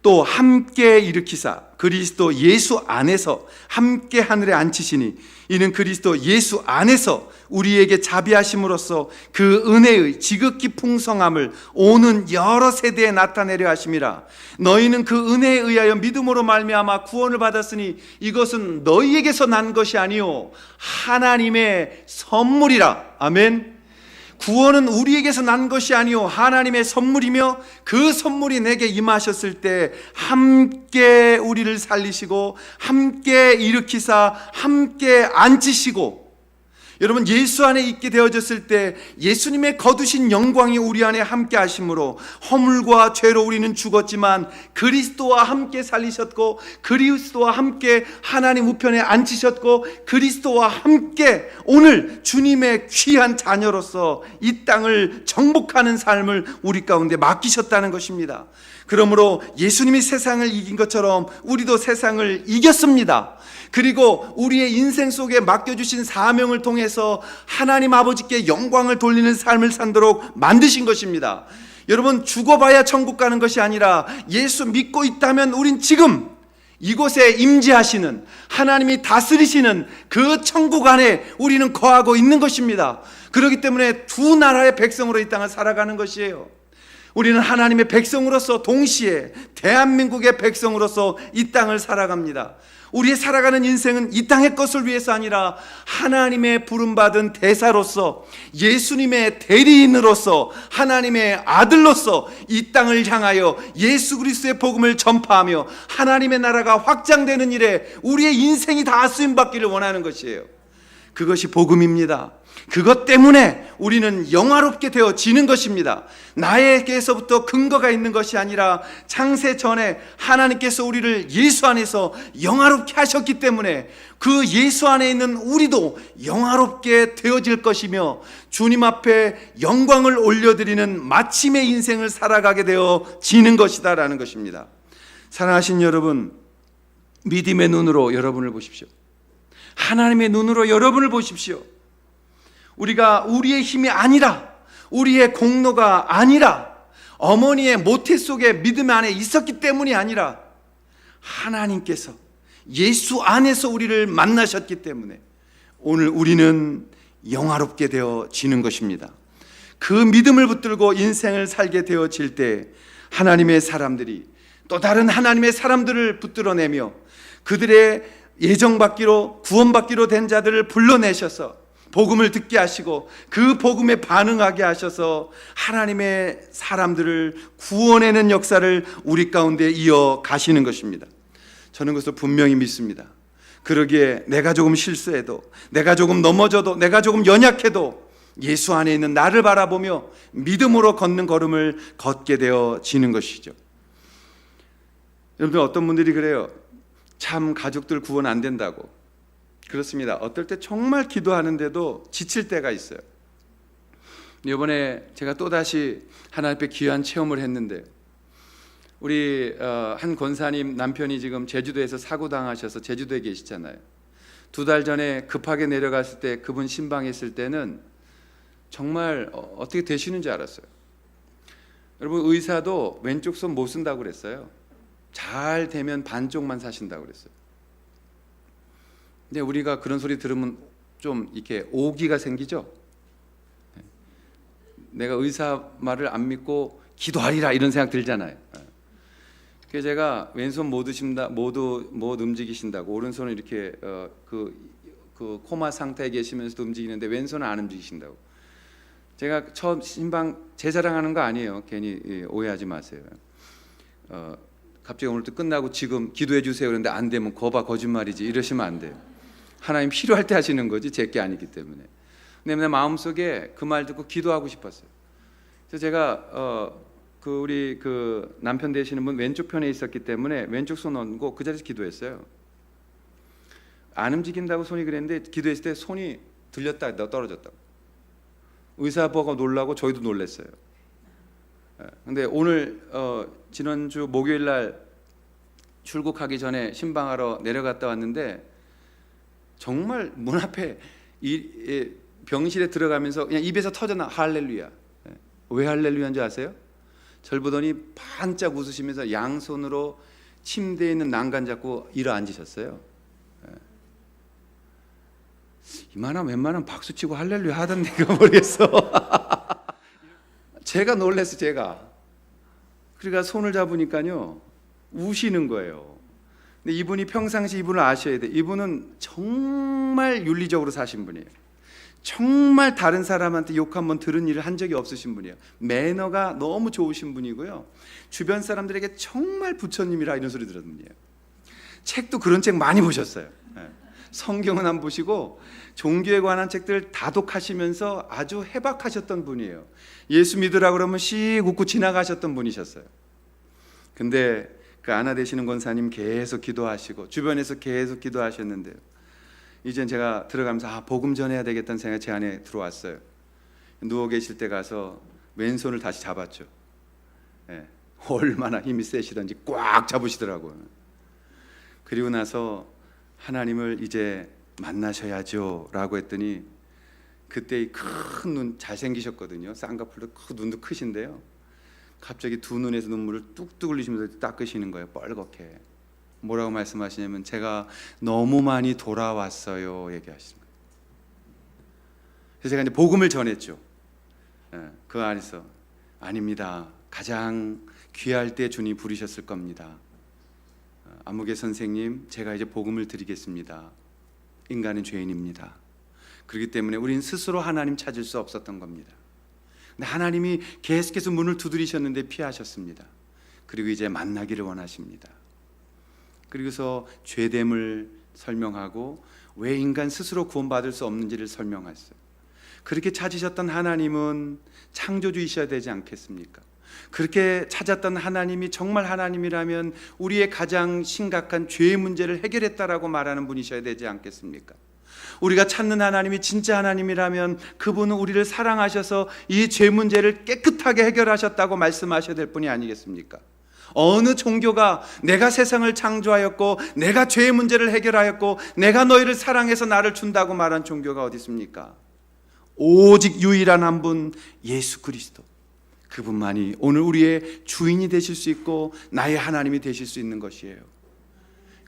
또 함께 일으키사 그리스도 예수 안에서 함께 하늘에 앉히시니 이는 그리스도 예수 안에서 우리에게 자비하심으로써 그 은혜의 지극히 풍성함을 오는 여러 세대에 나타내려 하심이라. 너희는 그 은혜에 의하여 믿음으로 말미암아 구원을 받았으니 이것은 너희에게서 난 것이 아니요 하나님의 선물이라. 아멘. 구원은 우리에게서 난 것이 아니요 하나님의 선물이며 그 선물이 내게 임하셨을 때 함께 우리를 살리시고 함께 일으키사 함께 앉히시고, 여러분 예수 안에 있게 되어졌을 때 예수님의 거두신 영광이 우리 안에 함께 하심으로 허물과 죄로 우리는 죽었지만 그리스도와 함께 살리셨고 그리스도와 함께 하나님 우편에 앉히셨고 그리스도와 함께 오늘 주님의 귀한 자녀로서 이 땅을 정복하는 삶을 우리 가운데 맡기셨다는 것입니다. 그러므로 예수님이 세상을 이긴 것처럼 우리도 세상을 이겼습니다. 그리고 우리의 인생 속에 맡겨주신 사명을 통해서 하나님 아버지께 영광을 돌리는 삶을 산도록 만드신 것입니다. 여러분 죽어봐야 천국 가는 것이 아니라 예수 믿고 있다면 우린 지금 이곳에 임재하시는 하나님이 다스리시는 그 천국 안에 우리는 거하고 있는 것입니다. 그렇기 때문에 두 나라의 백성으로 이 땅을 살아가는 것이에요. 우리는 하나님의 백성으로서 동시에 대한민국의 백성으로서 이 땅을 살아갑니다. 우리의 살아가는 인생은 이 땅의 것을 위해서 아니라 하나님의 부름받은 대사로서 예수님의 대리인으로서 하나님의 아들로서 이 땅을 향하여 예수 그리스도의 복음을 전파하며 하나님의 나라가 확장되는 일에 우리의 인생이 다 쓰임받기를 원하는 것이에요. 그것이 복음입니다. 그것 때문에 우리는 영화롭게 되어지는 것입니다. 나에게서부터 근거가 있는 것이 아니라 창세 전에 하나님께서 우리를 예수 안에서 영화롭게 하셨기 때문에 그 예수 안에 있는 우리도 영화롭게 되어질 것이며 주님 앞에 영광을 올려드리는 마침의 인생을 살아가게 되어지는 것이다라는 것입니다. 사랑하신 여러분, 믿음의 눈으로 여러분을 보십시오. 하나님의 눈으로 여러분을 보십시오. 우리가 우리의 힘이 아니라 우리의 공로가 아니라 어머니의 모태 속에 믿음 안에 있었기 때문이 아니라 하나님께서 예수 안에서 우리를 만나셨기 때문에 오늘 우리는 영화롭게 되어지는 것입니다. 그 믿음을 붙들고 인생을 살게 되어질 때 하나님의 사람들이 또 다른 하나님의 사람들을 붙들어내며 그들의 예정받기로 구원받기로 된 자들을 불러내셔서 복음을 듣게 하시고 그 복음에 반응하게 하셔서 하나님의 사람들을 구원하는 역사를 우리 가운데 이어가시는 것입니다. 저는 그것을 분명히 믿습니다. 그러기에 내가 조금 실수해도, 내가 조금 넘어져도, 내가 조금 연약해도 예수 안에 있는 나를 바라보며 믿음으로 걷는 걸음을 걷게 되어지는 것이죠. 여러분들 어떤 분들이 그래요. 참 가족들 구원 안 된다고. 그렇습니다. 어떨 때 정말 기도하는데도 지칠 때가 있어요. 이번에 제가 또다시 하나님 앞에 귀한 체험을 했는데 우리 한 권사님 남편이 지금 제주도에서 사고 당하셔서 제주도에 계시잖아요. 2달 전에 급하게 내려갔을 때 그분 신방했을 때는 정말 어떻게 되시는 줄 알았어요. 여러분 의사도 왼쪽 손 못 쓴다고 그랬어요. 잘 되면 반쪽만 사신다고 그랬어요. 근데 우리가 그런 소리 들으면 좀 이렇게 오기가 생기죠. 내가 의사 말을 안 믿고 기도하리라 이런 생각 들잖아요. 그래서 제가 왼손 못 움직이신다고 오른손을 이렇게 그 코마 상태에 계시면서도 움직이는데 왼손은 안 움직이신다고. 제가 처음 신방 제 자랑하는 거 아니에요. 괜히 오해하지 마세요. 갑자기 오늘도 끝나고 지금 기도해 주세요 그런데 안 되면 거봐 거짓말이지 이러시면 안 돼요. 하나님 필요할 때 하시는 거지 제게 아니기 때문에. 근데 내 마음속에 그 말 듣고 기도하고 싶었어요. 그래서 제가 우리 그 남편 되시는 분 왼쪽 편에 있었기 때문에 왼쪽 손 얹고 그 자리에서 기도했어요. 안 움직인다고 손이 그랬는데 기도했을 때 손이 들렸다 떨어졌다고. 의사 보고 놀라고 저희도 놀랐어요. 근데 오늘 지난주 목요일 날 출국하기 전에 신방하러 내려갔다 왔는데 정말 문 앞에 병실에 들어가면서 그냥 입에서 터져나 할렐루야. 왜 할렐루야인 줄 아세요? 절 보더니 반짝 웃으시면서 양손으로 침대에 있는 난간 잡고 일어 앉으셨어요. 이만하면 웬만하면 박수치고 할렐루야 하던데 그거 모르겠어. 제가 놀랬어. 제가. 그러니까 손을 잡으니까요 우시는 거예요. 근데 이분이 평상시 이분을 아셔야 돼. 이분은 정말 윤리적으로 사신 분이에요. 정말 다른 사람한테 욕 한번 들은 일을 한 적이 없으신 분이에요. 매너가 너무 좋으신 분이고요. 주변 사람들에게 정말 부처님이라 이런 소리 들은 분이에요. 책도 그런 책 많이 보셨어요. 성경은 안 보시고 종교에 관한 책들 다독하시면서 아주 해박하셨던 분이에요. 예수 믿으라 그러면 씩 웃고 지나가셨던 분이셨어요. 근데 그 아나 되시는 권사님 계속 기도하시고 주변에서 계속 기도하셨는데요. 이젠 제가 들어가면서 복음 전해야 되겠다는 생각이 제 안에 들어왔어요. 누워 계실 때 가서 왼손을 다시 잡았죠. 얼마나 힘이 세시던지 꽉 잡으시더라고요. 그리고 나서 하나님을 이제 만나셔야죠 라고 했더니 그때 큰 눈 잘생기셨거든요. 쌍꺼풀도 크고 눈도 크신데요. 갑자기 두 눈에서 눈물을 뚝뚝 흘리시면서 닦으시는 거예요. 뻘겋게. 뭐라고 말씀하시냐면 제가 너무 많이 돌아왔어요 얘기하시는 거예요. 그래서 제가 이제 복음을 전했죠. 그 안에서 아닙니다. 가장 귀할 때 주님 부르셨을 겁니다. 안무개 선생님, 제가 이제 복음을 드리겠습니다. 인간은 죄인입니다. 그렇기 때문에 우리는 스스로 하나님 찾을 수 없었던 겁니다. 근데 하나님이 계속해서 문을 두드리셨는데 피하셨습니다. 그리고 이제 만나기를 원하십니다. 그리고서 죄됨을 설명하고 왜 인간 스스로 구원받을 수 없는지를 설명했어요. 그렇게 찾으셨던 하나님은 창조주이셔야 되지 않겠습니까? 그렇게 찾았던 하나님이 정말 하나님이라면 우리의 가장 심각한 죄의 문제를 해결했다라고 말하는 분이셔야 되지 않겠습니까? 우리가 찾는 하나님이 진짜 하나님이라면 그분은 우리를 사랑하셔서 이 죄 문제를 깨끗하게 해결하셨다고 말씀하셔야 될 분이 아니겠습니까? 어느 종교가 내가 세상을 창조하였고 내가 죄의 문제를 해결하였고 내가 너희를 사랑해서 나를 준다고 말한 종교가 어디 있습니까? 오직 유일한 한 분 예수 그리스도, 그분만이 오늘 우리의 주인이 되실 수 있고 나의 하나님이 되실 수 있는 것이에요.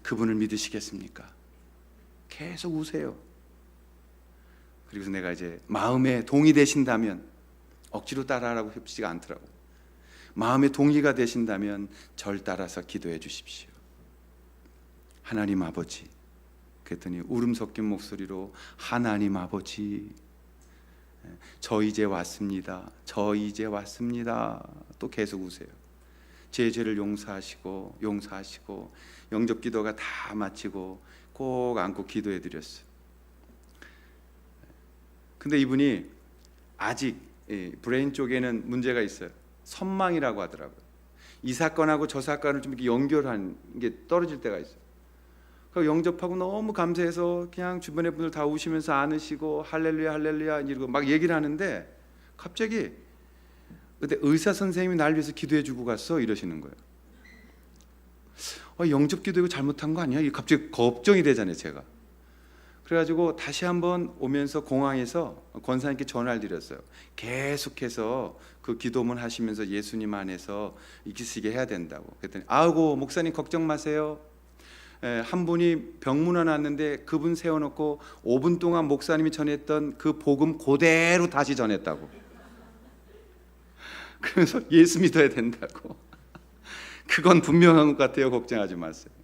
그분을 믿으시겠습니까? 계속 우세요. 그리고서 내가 이제 마음에 동의 되신다면, 억지로 따라하라고 쉽지가 않더라고요. 마음에 동의가 되신다면 절 따라서 기도해 주십시오. 하나님 아버지. 그랬더니 울음 섞인 목소리로 하나님 아버지, 저 이제 왔습니다. 저 이제 왔습니다. 또 계속 우세요. 제 죄를 용서하시고 영접 기도가 다 마치고 꼭 안고 기도해 드렸어요. 근데 이분이 아직 브레인 쪽에는 문제가 있어요. 선망이라고 하더라고요. 이 사건하고 저 사건을 좀 이렇게 연결한 게 떨어질 때가 있어요. 그러니까 영접하고 너무 감사해서 그냥 주변의 분들 다 우시면서 안으시고 할렐루야 할렐루야 이러고 막 얘기를 하는데 갑자기 그때 의사 선생님이 날 위해서 기도해 주고 갔어 이러시는 거예요. 영접 기도 이거 잘못한 거 아니야? 갑자기 걱정이 되잖아요 제가. 그래가지고 다시 한번 오면서 공항에서 권사님께 전화를 드렸어요. 계속해서 그 기도문 하시면서 예수님 안에서 이기시게 해야 된다고. 그랬더니 아이고 목사님 걱정 마세요. 한 분이 병문안 왔는데 그분 세워놓고 5분 동안 목사님이 전했던 그 복음 그대로 다시 전했다고. 그래서 예수 믿어야 된다고. 그건 분명한 것 같아요. 걱정하지 마세요.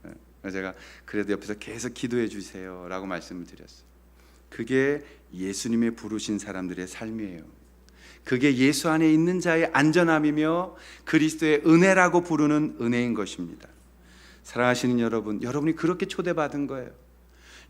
그래서 제가 그래도 옆에서 계속 기도해 주세요 라고 말씀을 드렸어요. 그게 예수님의 부르신 사람들의 삶이에요. 그게 예수 안에 있는 자의 안전함이며 그리스도의 은혜라고 부르는 은혜인 것입니다. 사랑하시는 여러분, 여러분이 그렇게 초대받은 거예요.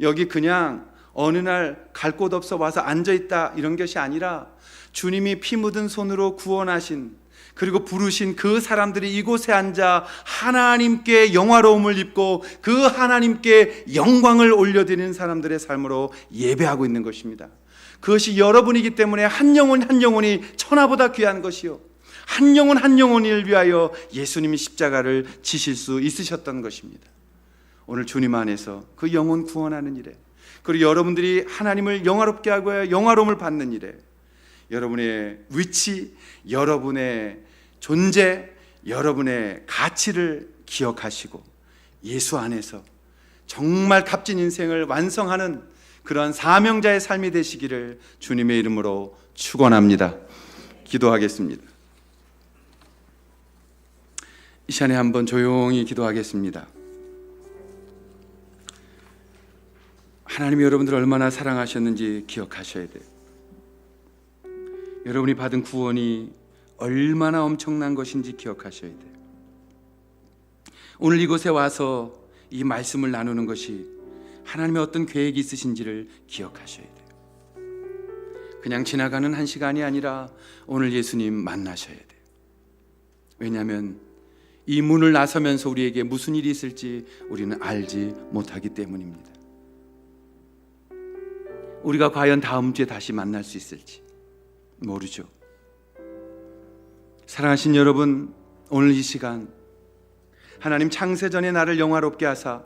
여기 그냥 어느 날 갈 곳 없어 와서 앉아있다 이런 것이 아니라 주님이 피 묻은 손으로 구원하신, 그리고 부르신 그 사람들이 이곳에 앉아 하나님께 영화로움을 입고 그 하나님께 영광을 올려드리는 사람들의 삶으로 예배하고 있는 것입니다. 그것이 여러분이기 때문에 한 영혼 한 영혼이 천하보다 귀한 것이요, 한 영혼 한 영혼을 위하여 예수님이 십자가를 지실 수 있으셨던 것입니다. 오늘 주님 안에서 그 영혼 구원하는 일에, 그리고 여러분들이 하나님을 영화롭게 하고 영화로움을 받는 일에 여러분의 위치, 여러분의 존재, 여러분의 가치를 기억하시고 예수 안에서 정말 값진 인생을 완성하는 그러한 사명자의 삶이 되시기를 주님의 이름으로 축원합니다. 기도하겠습니다. 이 시간에 한번 조용히 기도하겠습니다. 하나님이 여러분들을 얼마나 사랑하셨는지 기억하셔야 돼요. 여러분이 받은 구원이 얼마나 엄청난 것인지 기억하셔야 돼요. 오늘 이곳에 와서 이 말씀을 나누는 것이 하나님의 어떤 계획이 있으신지를 기억하셔야 돼요. 그냥 지나가는 한 시간이 아니라 오늘 예수님 만나셔야 돼요. 왜냐하면 이 문을 나서면서 우리에게 무슨 일이 있을지 우리는 알지 못하기 때문입니다. 우리가 과연 다음 주에 다시 만날 수 있을지 모르죠. 사랑하신 여러분, 오늘 이 시간 하나님 창세전에 나를 영화롭게 하사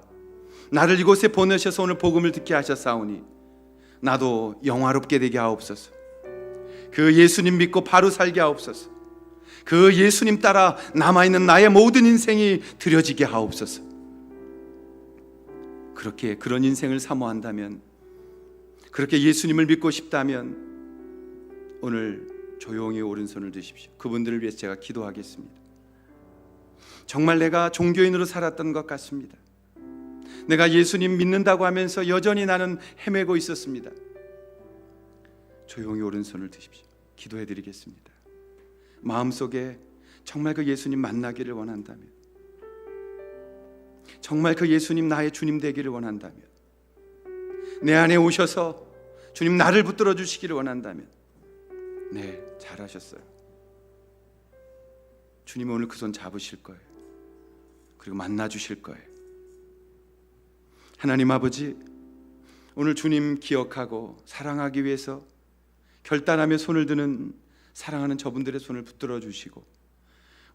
나를 이곳에 보내셔서 오늘 복음을 듣게 하셨사오니 나도 영화롭게 되게 하옵소서. 그 예수님 믿고 바로 살게 하옵소서. 그 예수님 따라 남아있는 나의 모든 인생이 드려지게 하옵소서. 그렇게 그런 인생을 사모한다면, 그렇게 예수님을 믿고 싶다면 오늘 조용히 오른손을 드십시오. 그분들을 위해서 제가 기도하겠습니다. 정말 내가 종교인으로 살았던 것 같습니다. 내가 예수님 믿는다고 하면서 여전히 나는 헤매고 있었습니다. 조용히 오른손을 드십시오. 기도해 드리겠습니다. 마음속에 정말 그 예수님 만나기를 원한다면, 정말 그 예수님 나의 주님 되기를 원한다면, 내 안에 오셔서 주님 나를 붙들어 주시기를 원한다면, 네, 잘하셨어요. 주님 오늘 그 손 잡으실 거예요. 그리고 만나 주실 거예요. 하나님 아버지, 오늘 주님 기억하고 사랑하기 위해서 결단하며 손을 드는 사랑하는 저분들의 손을 붙들어 주시고,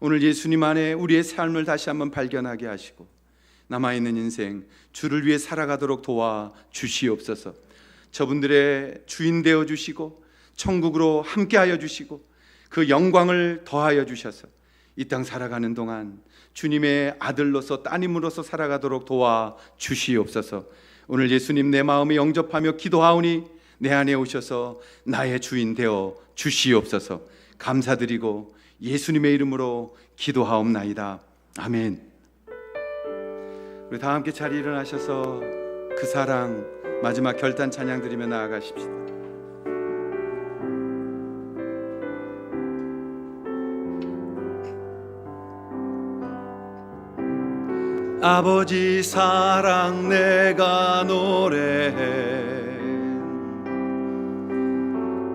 오늘 예수님 안에 우리의 삶을 다시 한번 발견하게 하시고 남아있는 인생 주를 위해 살아가도록 도와 주시옵소서. 저분들의 주인 되어 주시고 천국으로 함께하여 주시고 그 영광을 더하여 주셔서 이 땅 살아가는 동안 주님의 아들로서 따님으로서 살아가도록 도와 주시옵소서. 오늘 예수님 내 마음에 영접하며 기도하오니 내 안에 오셔서 나의 주인 되어 주시옵소서. 감사드리고 예수님의 이름으로 기도하옵나이다. 아멘. 우리 다 함께 자리에 일어나셔서 그 사랑 마지막 결단 찬양 드리며 나아가십시다. 아버지 사랑 내가 노래해,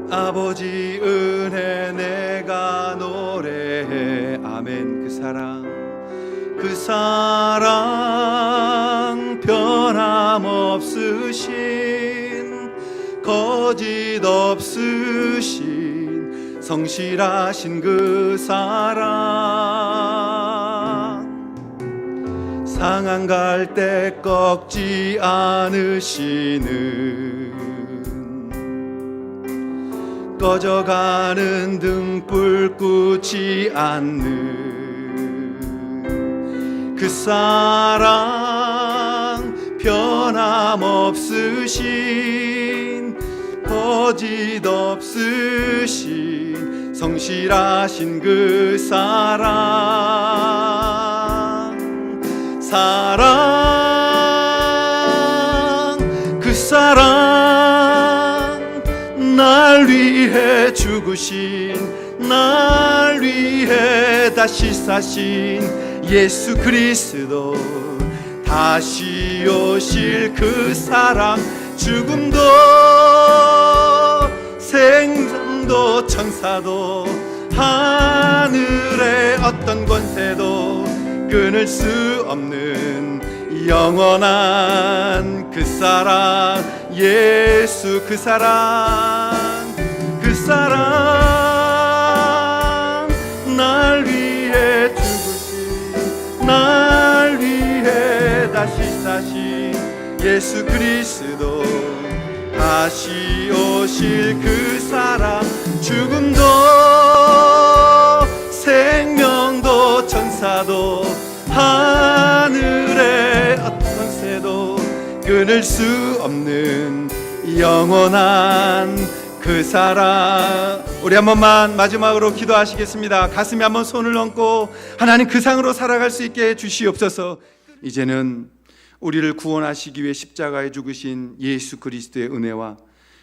아버지 은혜 내가 노래해. 아멘. 그 사랑 변함없으신 거짓 없으신 성실하신 그 사랑, 상한 갈 때 꺾지 않으시는, 꺼져가는 등불 끄지 않는 그 사랑 변함없으신 거짓 없으신 성실하신 그 그 사랑 날 위해 죽으신, 날 위해 다시 사신 예수 그리스도, 다시 오실 그 사랑, 죽음도 생전도 천사도 하늘의 어떤 권세도 끊을 수 없는 영원한 그 사랑, 예수 그 사랑, 그 사랑 날 위해 죽으신, 날 위해 다시 사신 예수 그리스도 다시 오실 그 사랑, 죽음도 생명도 천사도 하늘의 어떤 새도 끊을 수 없는 영원한 그 사랑. 우리 한 번만 마지막으로 기도하시겠습니다. 가슴에 한번 손을 얹고 하나님 그 상으로 살아갈 수 있게 해주시옵소서. 이제는 우리를 구원하시기 위해 십자가에 죽으신 예수 그리스도의 은혜와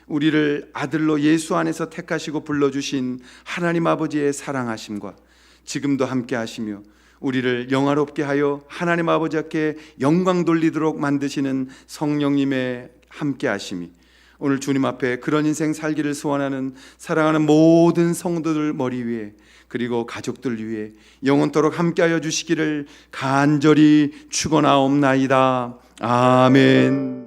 우리를 아들로 예수 안에서 택하시고 불러주신 하나님 아버지의 사랑하심과 지금도 함께 하시며 우리를 영화롭게 하여 하나님 아버지께 영광 돌리도록 만드시는 성령님의 함께 하심이 오늘 주님 앞에 그런 인생 살기를 소원하는 사랑하는 모든 성도들 머리 위에 그리고 가족들 위해 영원토록 함께하여 주시기를 간절히 축원하옵나이다. 아멘.